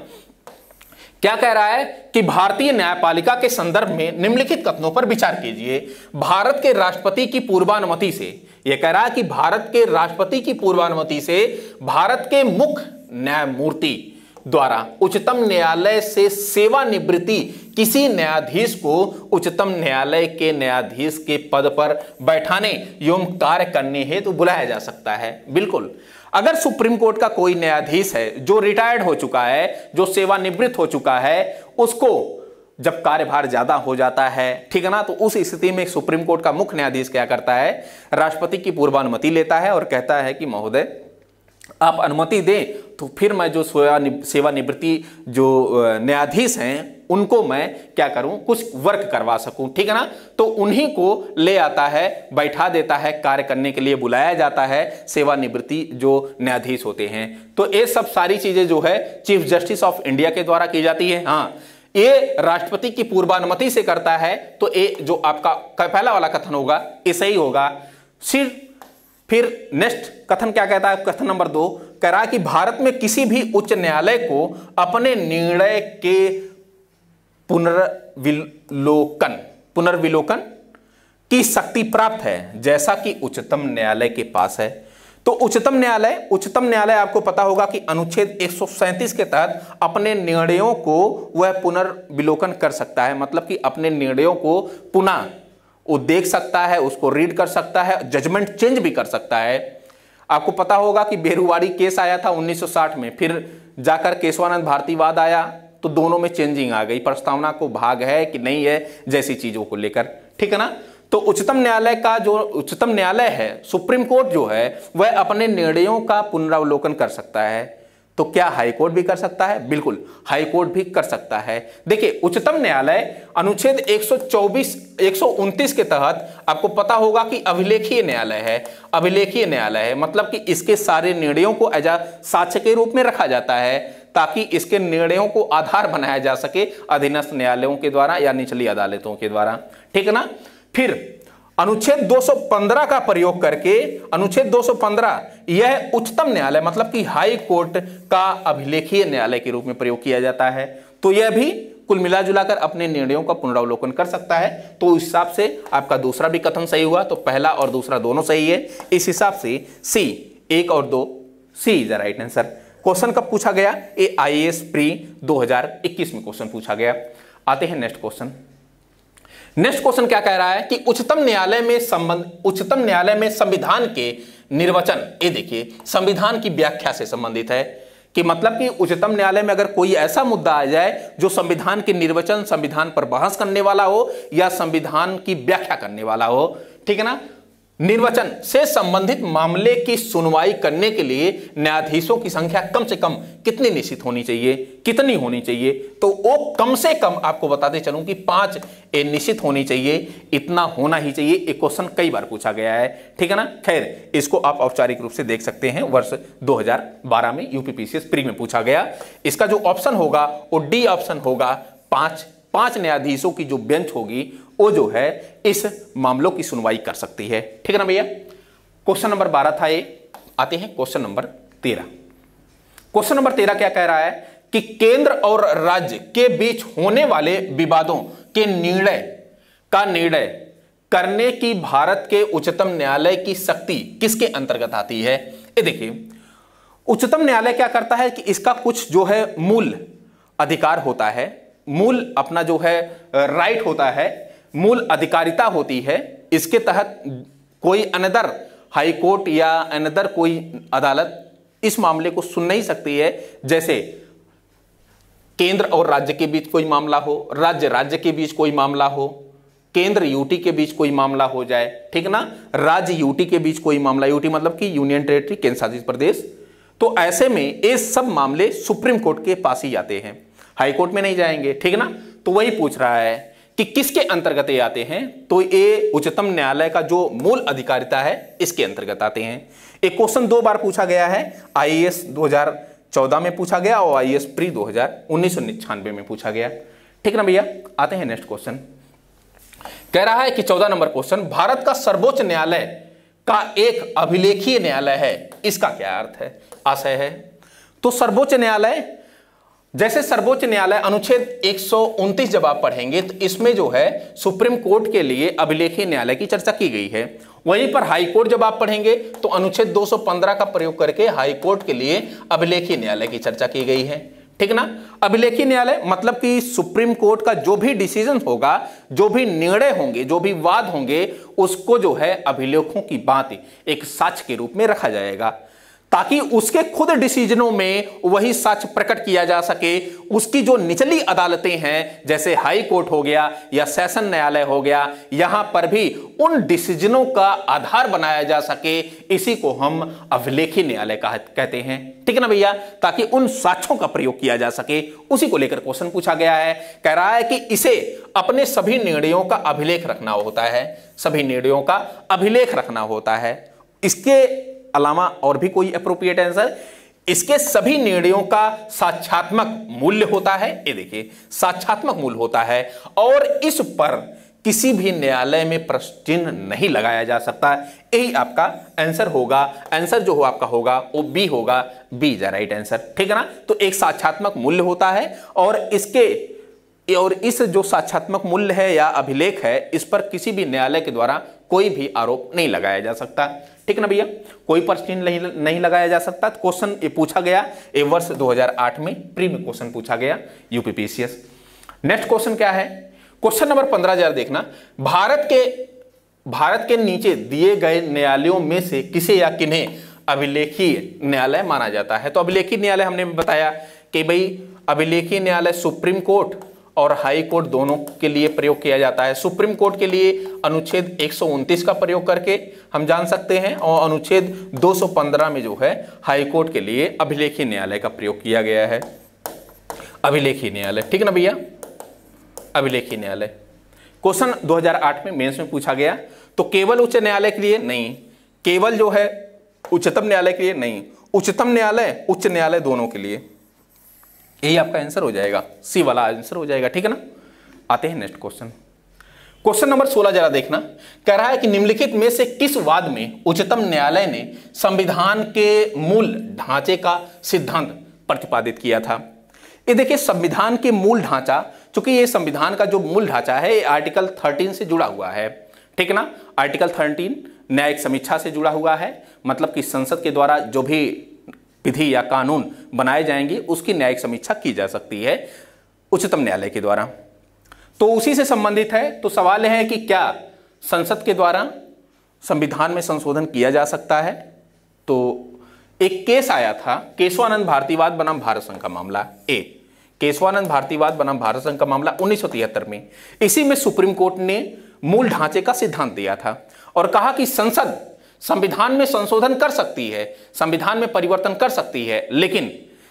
क्या कह रहा है कि भारतीय न्यायपालिका के संदर्भ में निम्नलिखित कथनों पर विचार कीजिए। भारत के राष्ट्रपति की पूर्वानुमति से, यह कह रहा है कि भारत के राष्ट्रपति की पूर्वानुमति से भारत के मुख्य न्यायमूर्ति द्वारा उच्चतम न्यायालय से सेवानिवृत्ति किसी न्यायाधीश को उच्चतम न्यायालय के न्यायाधीश के पद पर बैठाने एवं कार्य करने हेतु बुलाया जा सकता है। बिल्कुल, अगर सुप्रीम कोर्ट का कोई न्यायाधीश है जो रिटायर्ड हो चुका है, जो सेवानिवृत्त हो चुका है, उसको जब कार्यभार ज्यादा हो जाता है, ठीक है ना, तो उस स्थिति में सुप्रीम कोर्ट का मुख्य न्यायाधीश क्या करता है, राष्ट्रपति की पूर्वानुमति लेता है और कहता है कि महोदय आप अनुमति दें तो फिर मैं जो सेवानिवृत्ति जो न्यायाधीश हैं उनको मैं क्या करूं, कुछ वर्क करवा सकूं। ठीक है ना, तो उन्हीं को ले आता है, बैठा देता है, कार्य करने के लिए बुलाया जाता है सेवानिवृत्ति जो न्यायाधीश होते हैं। तो ये सब सारी चीजें जो है चीफ जस्टिस ऑफ इंडिया के द्वारा की जाती है। हाँ, ये राष्ट्रपति की पूर्वानुमति से करता है। तो ये जो आपका पहला वाला कथन होगा ये सही होगा। फिर नेक्स्ट कथन क्या कहता है, कथन नंबर 2 कह रहा है कि भारत में किसी भी उच्च न्यायालय को अपने निर्णय के पुनर्विलोकन की शक्ति प्राप्त है जैसा कि उच्चतम न्यायालय के पास है। तो उच्चतम न्यायालय आपको पता होगा कि अनुच्छेद 137 के तहत अपने निर्णयों को वह पुनर्विलोकन कर सकता है, मतलब कि अपने निर्णयों को पुनः वो देख सकता है, उसको रीड कर सकता है, जजमेंट चेंज भी कर सकता है। आपको पता होगा कि बेरुवाड़ी केस आया था 1960 में, फिर जाकर केशवानंद भारतीवाद आया तो दोनों में चेंजिंग आ गई, प्रस्तावना को भाग है कि नहीं है जैसी चीजों को लेकर। ठीक है ना, तो उच्चतम न्यायालय का जो उच्चतम न्यायालय है, सुप्रीम कोर्ट जो है वह अपने निर्णयों का पुनरावलोकन कर सकता है। तो क्या हाई कोर्ट भी कर सकता है? बिल्कुल, हाई कोर्ट भी कर सकता है। देखिए, उच्चतम न्यायालय अनुच्छेद 129 के तहत आपको पता होगा कि अभिलेखीय न्यायालय है। अभिलेखीय न्यायालय है मतलब कि इसके सारे निर्णयों को एज साक्ष्य के रूप में रखा जाता है ताकि इसके निर्णयों को आधार बनाया जा सके अधीनस्थ न्यायालयों के द्वारा या निचली अदालतों के द्वारा। ठीक है ना। फिर अनुच्छेद 215 का प्रयोग करके, अनुच्छेद 215 यह उच्चतम न्यायालय मतलब कि हाई कोर्ट का अभिलेखीय न्यायालय के रूप में प्रयोग किया जाता है। तो यह भी कुल मिला जुलाकर अपने निर्णयों का पुनरावलोकन कर सकता है। तो इस हिसाब से आपका दूसरा भी कथन सही हुआ। तो पहला और दूसरा दोनों सही है। इस हिसाब से सी 1 और 2 C is the right answer. Question कब पूछा गया? ये आईएएस प्री 2021 में क्वेश्चन पूछा गया। आते हैं नेक्स्ट क्वेश्चन। नेक्स्ट क्वेश्चन क्या कह रहा है कि उच्चतम न्यायालय में संविधान के निर्वचन, ये देखिए संविधान की व्याख्या से संबंधित है कि मतलब कि उच्चतम न्यायालय में अगर कोई ऐसा मुद्दा आ जाए जो संविधान के निर्वचन, संविधान पर बहस करने वाला हो या संविधान की व्याख्या करने वाला हो, ठीक है ना, निर्वचन से संबंधित मामले की सुनवाई करने के लिए न्यायाधीशों की संख्या कम से कम कितनी निश्चित होनी चाहिए, कितनी होनी चाहिए? तो वो कम से कम आपको बताते चलूं कि 5 निश्चित होनी चाहिए, इतना होना ही चाहिए। एक क्वेश्चन कई बार पूछा गया है। ठीक है ना। खैर, इसको आप औपचारिक रूप से देख सकते हैं, वर्ष 2012 में यूपीपीसीएस प्री में पूछा गया। इसका जो ऑप्शन होगा वो डी ऑप्शन होगा। 5 न्यायाधीशों की जो बेंच होगी वो जो है इस मामलों की सुनवाई कर सकती है। ठीक है ना भैया। क्वेश्चन नंबर 12 था ये। आते हैं क्वेश्चन नंबर 13। क्वेश्चन नंबर 13 क्या कह रहा है कि केंद्र और राज्य के बीच होने वाले विवादों के निर्णय करने की भारत के उच्चतम न्यायालय की शक्ति किसके अंतर्गत आती है? ये देखिए, उच्चतम न्यायालय क्या करता है कि इसका कुछ जो है मूल अधिकार होता है, मूल अपना जो है राइट होता है, मूल अधिकारिता होती है। इसके तहत कोई अनदर हाई कोर्ट या अनदर कोई अदालत इस मामले को सुन नहीं सकती है। जैसे केंद्र और राज्य के बीच कोई मामला हो, राज्य के बीच कोई मामला हो, केंद्र यूटी के बीच कोई मामला हो जाए, ठीक ना, राज्य यूटी के बीच कोई मामला, यूटी मतलब कि यूनियन टेरिटरी, केंद्र शासित प्रदेश। तो ऐसे में ये सब मामले सुप्रीम कोर्ट के पास ही जाते हैं, हाई कोर्ट में नहीं जाएंगे। ठीक ना। तो वही पूछ रहा है कि किसके अंतर्गत ये आते हैं, तो ये उच्चतम न्यायालय का जो मूल अधिकारिता है इसके अंतर्गत आते हैं। एक क्वेश्चन 2 बार पूछा गया है, IAS 2014 में पूछा गया और IAS प्री 1999 में पूछा गया। ठीक ना भैया, आते हैं नेक्स्ट क्वेश्चन। कह रहा है कि 14 नंबर क्वेश्चन, भारत का सर्वोच्च न्यायालय का एक अभिलेखीय न्यायालय है, इसका क्या अर्थ है, आशय है। तो सर्वोच्च न्यायालय, जैसे सर्वोच्च न्यायालय अनुच्छेद 129 जब आप पढ़ेंगे तो इसमें जो है सुप्रीम कोर्ट के लिए अभिलेखीय न्यायालय की चर्चा की गई है। वहीं पर हाई कोर्ट जब आप पढ़ेंगे तो अनुच्छेद 215 का प्रयोग करके हाई कोर्ट के लिए अभिलेखीय न्यायालय की चर्चा की गई है। ठीक ना, अभिलेखीय न्यायालय मतलब कि सुप्रीम कोर्ट का जो भी डिसीजन होगा, जो भी निर्णय होंगे, जो भी वाद होंगे, उसको जो है अभिलेखों की बात एक साक्ष्य के रूप में रखा जाएगा, ताकि उसके खुद डिसीजनों में वही सच प्रकट किया जा सके। उसकी जो निचली अदालतें हैं जैसे हाई कोर्ट हो गया या सेशन न्यायालय हो गया, यहां पर भी उन डिसीजनों का आधार बनाया जा सके, इसी को हम अभिलेखीय न्यायालय कहते हैं। ठीक है ना भैया, ताकि उन साक्ष्यों का प्रयोग किया जा सके, उसी को लेकर क्वेश्चन पूछा गया है। कह रहा है कि इसे अपने सभी निर्णयों का अभिलेख रखना होता है, सभी निर्णयों का अभिलेख रखना होता है। इसके अलावा और भी कोई एप्रोप्रिएट आंसर, इसके सभी निर्णयों का साक्ष्यात्मक मूल्य होता है। ये देखिए, साक्ष्यात्मक मूल्य होता है और इस पर किसी भी न्यायालय में प्रश्न चिन्ह नहीं लगाया जा सकता। यही आपका आंसर होगा। आंसर जो हो आपका होगा वो बी होगा, बी इज राइट आंसर। ठीक है ना, तो एक साक्ष्यात्मक मूल्य होता है और इस जो साक्ष्यात्मक मूल्य है या अभिलेख है, इस पर किसी भी न्यायालय के द्वारा कोई भी आरोप नहीं लगाया जा सकता। ठीक ना भैया, कोई प्रश्न चिन्ह नहीं लगाया जा सकता। क्वेश्चन ये पूछा गया, ये वर्ष 2008 में प्री में क्वेश्चन पूछा गया यूपीपीसीएस। नेक्स्ट क्वेश्चन क्या है, क्वेश्चन नंबर 15 जरा देखना। भारत के नीचे दिए गए न्यायालयों में से किसे या किन्हें अभिलेखीय न्यायालय माना जाता है। तो अभिलेखीय न्यायालय हमने बताया कि भाई अभिलेखीय न्यायालय सुप्रीम कोर्ट और हाई कोर्ट दोनों के लिए प्रयोग किया जाता है। सुप्रीम कोर्ट के लिए अनुच्छेद 129 का प्रयोग करके हम जान सकते हैं और अनुच्छेद 215 में जो है हाई कोर्ट के लिए अभिलेखीय न्यायालय का प्रयोग किया गया है। अभिलेखीय न्यायालय, ठीक है ना भैया, अभिलेखीय न्यायालय। क्वेश्चन 2008 में मेंस में पूछा गया। तो केवल उच्च न्यायालय के लिए नहीं, केवल जो है उच्चतम न्यायालय के लिए नहीं, उच्चतम न्यायालय उच्च न्यायालय दोनों के लिए, यही आपका आंसर हो जाएगा, सी वाला आंसर हो जाएगा। ठीक है ना, आते हैं नेक्स्ट क्वेश्चन। क्वेश्चन नंबर 16 जरा देखना। कह रहा है कि निम्नलिखित में से किस वाद में उच्चतम न्यायालय ने संविधान के मूल ढांचे का सिद्धांत प्रतिपादित किया था। ये देखिए, संविधान के मूल ढांचा, चूंकि ये संविधान का जो मूल ढांचा है ये आर्टिकल 13 से जुड़ा हुआ है। ठीक है ना, आर्टिकल 13 न्यायिक समीक्षा से जुड़ा हुआ है, मतलब कि संसद के द्वारा जो भी विधि या कानून बनाए जाएंगे उसकी न्यायिक समीक्षा की जा सकती है उच्चतम न्यायालय के द्वारा, तो उसी से संबंधित है। तो सवाल है कि क्या संसद के द्वारा संविधान में संशोधन किया जा सकता है। तो एक केस आया था, केशवानंद भारतीवाद बनाम भारत संघ का मामला, केशवानंद भारतीवाद बनाम भारत संघ का मामला 1973 में। इसी में सुप्रीम कोर्ट ने मूल ढांचे का सिद्धांत दिया था और कहा कि संसद संविधान में संशोधन कर सकती है, संविधान में परिवर्तन कर सकती है, लेकिन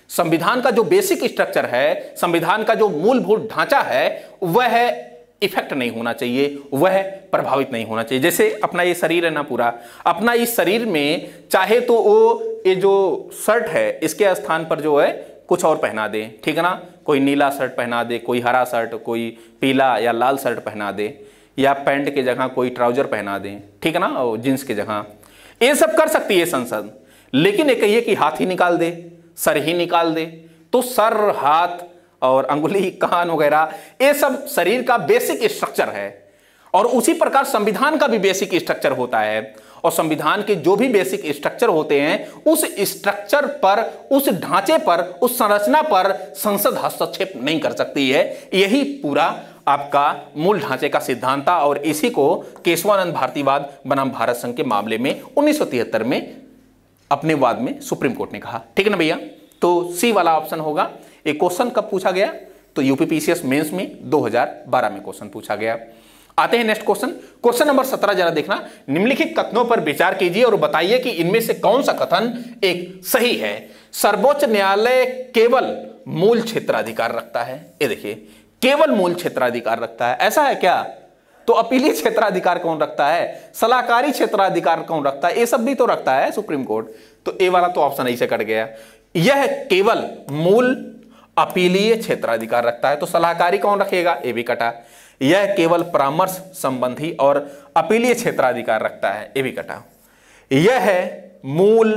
संविधान का जो बेसिक स्ट्रक्चर है, संविधान का जो मूलभूत ढांचा है, वह इफेक्ट नहीं होना चाहिए, वह प्रभावित नहीं होना चाहिए। जैसे अपना ये शरीर है ना, पूरा अपना इस शरीर में चाहे तो वो ये जो शर्ट है इसके स्थान पर जो है कुछ और पहना दे, ठीक है ना, कोई नीला शर्ट पहना दे, कोई हरा शर्ट, कोई पीला या लाल शर्ट पहना दे, या पैंट के जगह कोई ट्राउजर पहना दे, ठीक है ना, और जींस के जगह, ये सब कर सकती है संसद। लेकिन ये कहिए कि हाथ ही निकाल दे, सर ही निकाल दे, तो सर, हाथ और अंगुली, कान वगैरह ये सब शरीर का बेसिक स्ट्रक्चर है और उसी प्रकार संविधान का भी बेसिक स्ट्रक्चर होता है। और संविधान के जो भी बेसिक स्ट्रक्चर होते हैं उस स्ट्रक्चर पर, उस ढांचे पर, उस संरचना पर संसद हस्तक्षेप नहीं कर सकती है। यही पूरा आपका मूल ढांचे का सिद्धांत था और इसी को केशवानंद भारतीवाद बनाम भारत संघ के मामले में 1973 में अपने वाद में सुप्रीम कोर्ट ने कहा। ठीक है ना भैया, तो सी वाला ऑप्शन होगा। एक क्वेश्चन कब पूछा गया, तो यूपीपीसीएस मेंस में 2012 में क्वेश्चन पूछा गया। आते हैं नेक्स्ट क्वेश्चन। क्वेश्चन नंबर 17 जरा देखना। निम्नलिखित कथनों पर विचार कीजिए और बताइए कि इनमें से कौन सा कथन एक सही है। सर्वोच्च न्यायालय केवल मूल क्षेत्राधिकार रखता है। ये देखिए, केवल मूल क्षेत्राधिकार रखता है, ऐसा है क्या? तो अपीलीय क्षेत्राधिकार कौन रखता है? सलाहकारी क्षेत्राधिकार कौन रखता है? ये सब भी तो रखता है सुप्रीम कोर्ट। तो ए वाला तो ऑप्शन ऐसे कट गया। यह केवल मूल अपीलीय क्षेत्राधिकार रखता है, तो सलाहकारी कौन रखेगा? ए भी कटा। यह केवल परामर्श संबंधी और अपीलीय क्षेत्राधिकार रखता है, ए भी कटा। यह है मूल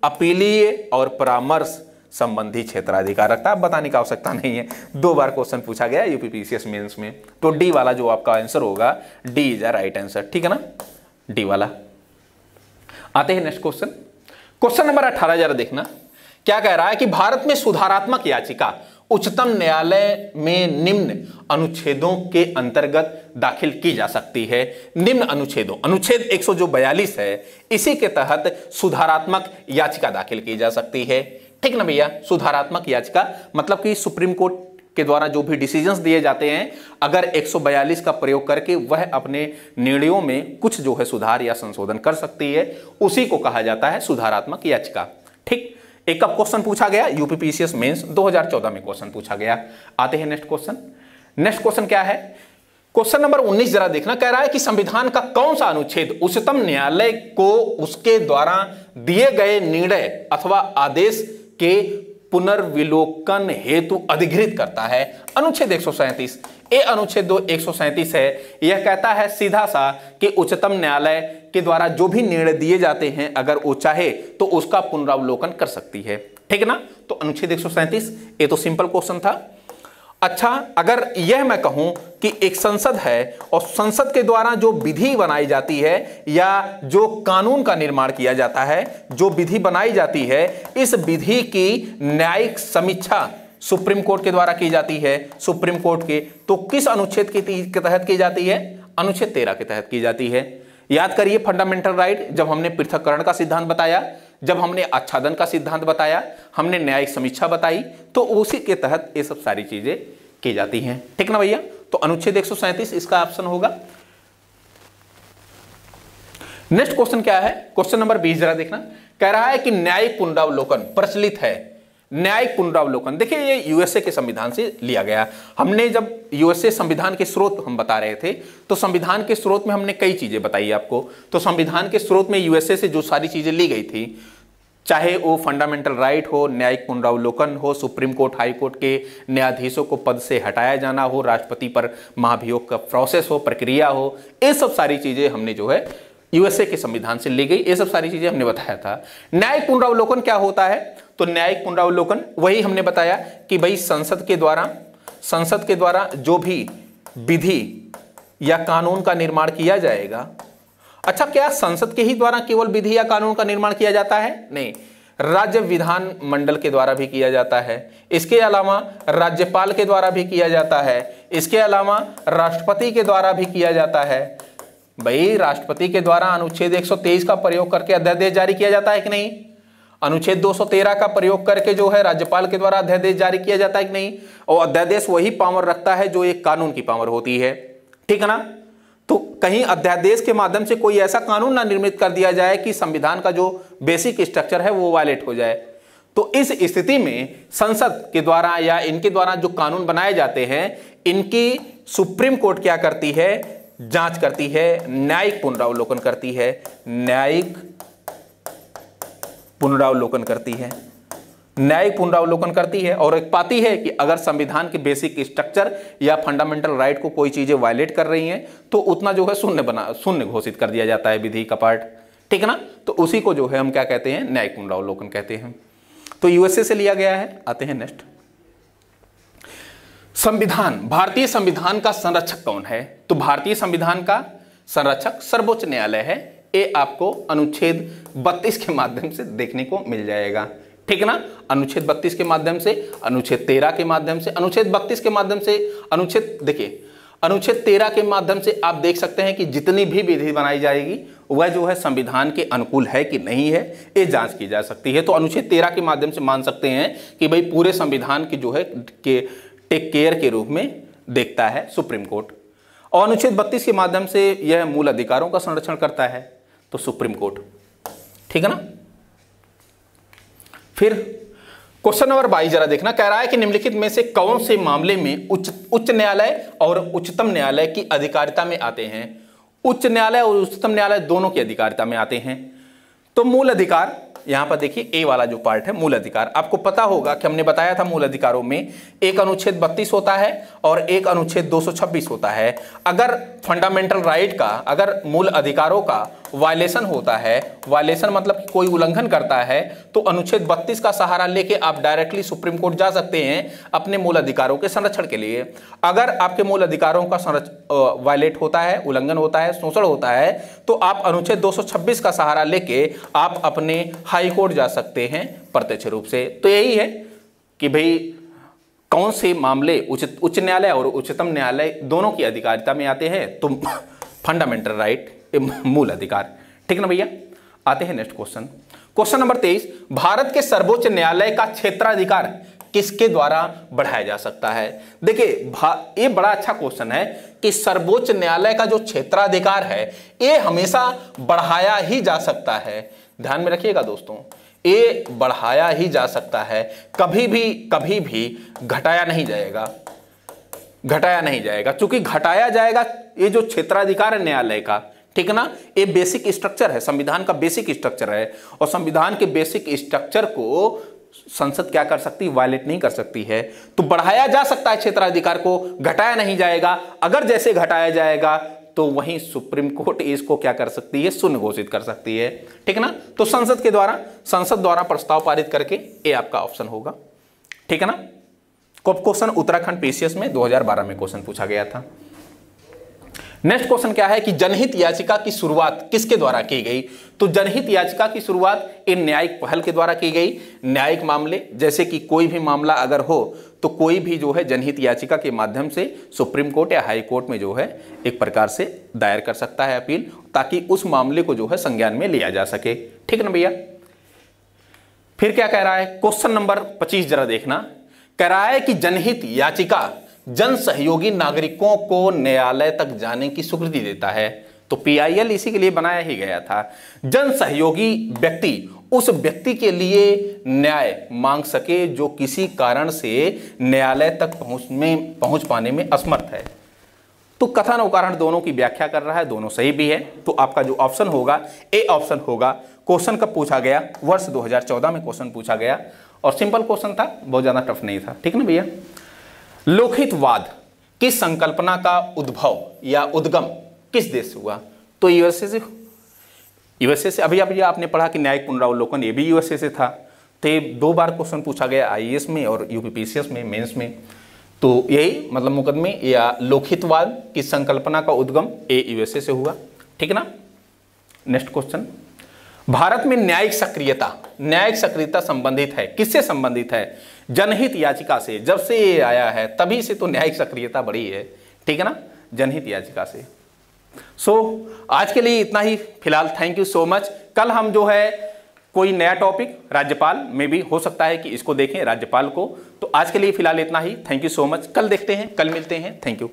अपीलीय और परामर्श संबंधी क्षेत्राधिकार रखता है। बताने की आवश्यकता नहीं है, 2 बार क्वेश्चन पूछा गया यूपीपीसीएस मेंस में। तो डी वाला जो आपका आंसर होगा, D is a right answer, ठीक है ना, डी वाला। आते हैं नेक्स्ट क्वेश्चन। क्वेश्चन नंबर 18 जरा देखना क्या कह रहा है कि भारत में सुधारात्मक याचिका उच्चतम न्यायालय में निम्न अनुच्छेदों के अंतर्गत दाखिल की जा सकती है। निम्न अनुच्छेदों, अनुच्छेद 142 है, इसी के तहत सुधारात्मक याचिका दाखिल की जा सकती है, ठीक ना भैया। सुधारात्मक याचिका मतलब कि सुप्रीम कोर्ट के द्वारा जो भी डिसीजंस दिए जाते हैं, अगर 142 का प्रयोग करके वह अपने निर्णयों में कुछ जो है सुधार या संशोधन कर सकती है, उसी को कहा जाता है सुधारात्मक याचिका, ठीक। एक कब क्वेश्चन पूछा गया? यूपीपीसीएस मेंस 2014 में क्वेश्चन पूछा गया। आते हैं नेक्स्ट क्वेश्चन। नेक्स्ट क्वेश्चन क्या है? क्वेश्चन नंबर 19 जरा देखना, कह रहा है कि संविधान का कौन सा अनुच्छेद उच्चतम न्यायालय को उसके द्वारा दिए गए निर्णय अथवा आदेश के पुनर्विलोकन हेतु अधिकृत करता है? अनुच्छेद 137। ये अनुच्छेद 137 है, यह कहता है सीधा सा कि उच्चतम न्यायालय के द्वारा जो भी निर्णय दिए जाते हैं, अगर वो चाहे तो उसका पुनरावलोकन कर सकती है, ठीक है ना। तो अनुच्छेद 137, ये तो सिंपल क्वेश्चन था। अच्छा, अगर यह मैं कहूं कि एक संसद है और संसद के द्वारा जो विधि बनाई जाती है या जो कानून का निर्माण किया जाता है, जो विधि बनाई जाती है, इस विधि की न्यायिक समीक्षा सुप्रीम कोर्ट के द्वारा की जाती है, सुप्रीम कोर्ट के, तो किस अनुच्छेद के तहत की जाती है? अनुच्छेद 13 के तहत की जाती है। याद करिए फंडामेंटल राइट, जब हमने पृथक्करण का सिद्धांत बताया, जब हमने आच्छादन का सिद्धांत बताया, हमने न्यायिक समीक्षा बताई, तो उसी के तहत ये सब सारी चीजें की जाती हैं, ठीक ना भैया। तो अनुच्छेद 137 इसका ऑप्शन होगा। नेक्स्ट क्वेश्चन क्या है? क्वेश्चन नंबर 20 जरा देखना, कह रहा है कि न्यायिक पुनरावलोकन प्रचलित है। न्यायिक पुनरावलोकन, देखिए ये यूएसए के संविधान से लिया गया। हमने जब यूएसए संविधान के स्रोत हम बता रहे थे, तो संविधान के स्रोत में हमने कई चीजें बताई आपको। तो संविधान के स्रोत में यूएसए से जो सारी चीजें ली गई थी, चाहे वो फंडामेंटल राइट हो, न्यायिक पुनरावलोकन हो, सुप्रीम कोर्ट हाई कोर्ट के न्यायाधीशों को पद से हटाया जाना हो, राष्ट्रपति पर महाभियोग का प्रोसेस हो, प्रक्रिया हो, ये सब सारी चीजें हमने जो है यूएसए के संविधान से ली गई, ये सब सारी चीजें हमने बताया था। न्यायिक पुनरावलोकन क्या होता है? तो न्यायिक पुनरावलोकन वही हमने बताया कि भाई संसद के द्वारा जो भी विधि या कानून का निर्माण किया जाएगा। अच्छा, क्या संसद के ही द्वारा केवल विधि या कानून का निर्माण किया जाता है? नहीं, राज्य विधान मंडल के द्वारा भी किया जाता है, इसके अलावा राज्यपाल के द्वारा भी किया जाता है, इसके अलावा राष्ट्रपति के द्वारा भी किया जाता है। भाई राष्ट्रपति के द्वारा अनुच्छेद 123 का प्रयोग करके अध्यादेश जारी किया जाता है कि नहीं? अनुच्छेद 213 का प्रयोग करके जो है राज्यपाल के द्वारा अध्यादेश जारी किया जाता है कि नहीं? और अध्यादेश वही पावर रखता है जो एक कानून की पावर होती है, ठीक है ना। तो कहीं अध्यादेश के माध्यम से कोई ऐसा कानून ना निर्मित कर दिया जाए कि संविधान का जो बेसिक स्ट्रक्चर है वो वायलेट हो जाए। तो इस स्थिति में संसद के द्वारा या इनके द्वारा जो कानून बनाए जाते हैं, इनकी सुप्रीम कोर्ट क्या करती है? जांच करती है, न्यायिक पुनरावलोकन करती है, न्यायिक पुनरावलोकन करती है, न्यायिक पुनरावलोकन करती है और एक पाती है कि अगर संविधान के बेसिक स्ट्रक्चर या फंडामेंटल राइट को कोई चीजें वायलेट कर रही हैं, तो उतना जो है शून्य घोषित कर दिया जाता है विधि का पार्ट, ठीक है ना। तो उसी को जो है हम क्या कहते हैं? न्यायिक पुनरावलोकन कहते हैं। तो यूएसए से लिया गया है। आते हैं नेक्स्ट। संविधान, भारतीय संविधान का संरक्षक कौन है? तो भारतीय संविधान का संरक्षक सर्वोच्च न्यायालय है। ये आपको अनुच्छेद 32 के माध्यम से देखने को मिल जाएगा, ठीक है ना। अनुच्छेद 32 के माध्यम से, अनुच्छेद 13 के माध्यम से, अनुच्छेद 32 के माध्यम से, देखिए अनुच्छेद 13 के माध्यम से आप देख सकते हैं कि जितनी भी विधि बनाई जाएगी वह जो है संविधान के अनुकूल है कि नहीं है, ये जांच की जा सकती है। तो अनुच्छेद 13 के माध्यम से मान सकते हैं कि भाई पूरे संविधान की जो है के टेक केयर के रूप में देखता है सुप्रीम कोर्ट। और अनुच्छेद 32 के माध्यम से यह मूल अधिकारों का संरक्षण करता है, तो सुप्रीम कोर्ट, ठीक है ना। फिर क्वेश्चन नंबर 22 जरा देखना, कह रहा है कि निम्नलिखित में से कौन से मामले में उच्च न्यायालय और उच्चतम न्यायालय की अधिकारिता में आते हैं। उच्च न्यायालय और उच्चतम न्यायालय दोनों की अधिकारिता में आते हैं। तो मूल अधिकार, यहां पर देखिए ए वाला जो पार्ट है मूल अधिकार, आपको पता होगा कि हमने बताया था मूल अधिकारों में एक अनुच्छेद 32 होता है और एक अनुच्छेद 226 होता है। अगर फंडामेंटल राइट का, अगर मूल अधिकारों का वायलेशन होता है, वायलेशन मतलब कि कोई उल्लंघन करता है, तो अनुच्छेद 32 का सहारा लेके आप डायरेक्टली सुप्रीम कोर्ट जा सकते हैं अपने मूल अधिकारों के संरक्षण के लिए। अगर आपके मूल अधिकारों का वायलेट होता है, उल्लंघन होता है, शोषण होता है, तो आप अनुच्छेद 226 का सहारा लेके आप अपने हाई कोर्ट जा सकते हैं प्रत्यक्ष रूप से। तो यही है कि भाई कौन से मामले उच्च न्यायालय और उच्चतम न्यायालय दोनों की अधिकारिता में आते हैं। तो फंडामेंटल राइट, मूल अधिकार, ठीक ना भैया। आते हैं next question, question number 23, Bharat के सर्वोच्च न्यायालय का क्षेत्राधिकार किसके द्वारा बढ़ाया जा सकता है। देखिए ये बड़ा अच्छा क्वेश्चन है कि सर्वोच्च न्यायालय का जो क्षेत्राधिकार है ये हमेशा बढ़ाया ही जा सकता है। ध्यान में रखिएगा दोस्तों, ये बढ़ाया ही जा सकता है, कभी भी घटाया नहीं जाएगा, घटाया नहीं जाएगा। चूंकि घटाया जाएगा, ये जो क्षेत्राधिकार है न्यायालय का, ठीक ना, ये बेसिक स्ट्रक्चर है, संविधान का बेसिक स्ट्रक्चर है, और संविधान के बेसिक स्ट्रक्चर को संसद क्या कर सकती है, वायलेट नहीं कर सकती है। तो बढ़ाया जा सकता है क्षेत्राधिकार को, घटाया नहीं जाएगा। अगर जैसे घटाया जाएगा तो वहीं सुप्रीम कोर्ट इसको क्या कर सकती है, शून्य घोषित कर सकती है, ठीक ना। तो संसद द्वारा प्रस्ताव पारित करके ये आपका ऑप्शन होगा, ठीक है ना। क्वेश्चन उत्तराखंड पीसीएस में 2012 में क्वेश्चन पूछा गया था। नेक्स्ट क्वेश्चन क्या है कि जनहित याचिका की शुरुआत किसके द्वारा की गई। तो जनहित याचिका की शुरुआत इन न्यायिक पहल के द्वारा की गई। न्यायिक मामले, जैसे कि कोई भी मामला अगर हो तो कोई भी जो है जनहित याचिका के माध्यम से सुप्रीम कोर्ट या हाई कोर्ट में जो है एक प्रकार से दायर कर सकता है अपील, ताकि उस मामले को जो है संज्ञान में लिया जा सके, ठीक है ना भैया। फिर क्या कह रहा है, क्वेश्चन नंबर 25 जरा देखना, कह रहा है कि जनहित याचिका जन सहयोगी नागरिकों को न्यायालय तक जाने की स्वीकृति देता है। तो पीआईएल इसी के लिए बनाया ही गया था। जन सहयोगी व्यक्ति उस व्यक्ति के लिए न्याय मांग सके जो किसी कारण से न्यायालय तक पहुंच पाने में असमर्थ है। तो कथन और कारण दोनों की व्याख्या कर रहा है, दोनों सही भी है। तो आपका जो ऑप्शन होगा ए ऑप्शन होगा। क्वेश्चन कब पूछा गया, वर्ष 2014 में क्वेश्चन पूछा गया, और सिंपल क्वेश्चन था, बहुत ज्यादा टफ नहीं था, ठीक है ना भैया। लोकहितवाद की संकल्पना का उद्भव या उद्गम किस देश से हुआ। तो यूएसए से। अभी आपने पढ़ा कि न्यायिक पुनरावलोकन, ये भी यूएसए से था। तो 2 बार क्वेश्चन पूछा गया आईएएस में और यूपीपीसीएस में, मेंस में। तो यही मतलब मुकदमे या लोकहितवाद की संकल्पना का उद्गम ये यूएसए से हुआ, ठीक है ना। नेक्स्ट क्वेश्चन, भारत में न्यायिक सक्रियता संबंधित है, किससे संबंधित है। जनहित याचिका से। जब से ये आया है तभी से तो न्यायिक सक्रियता बढ़ी है, ठीक है ना, जनहित याचिका से। आज के लिए इतना ही फिलहाल। Thank you so much. कल हम जो है कोई नया टॉपिक राज्यपाल में भी हो सकता है कि इसको देखें, राज्यपाल को। तो आज के लिए फिलहाल इतना ही। Thank you so much. कल देखते हैं, कल मिलते हैं। Thank you.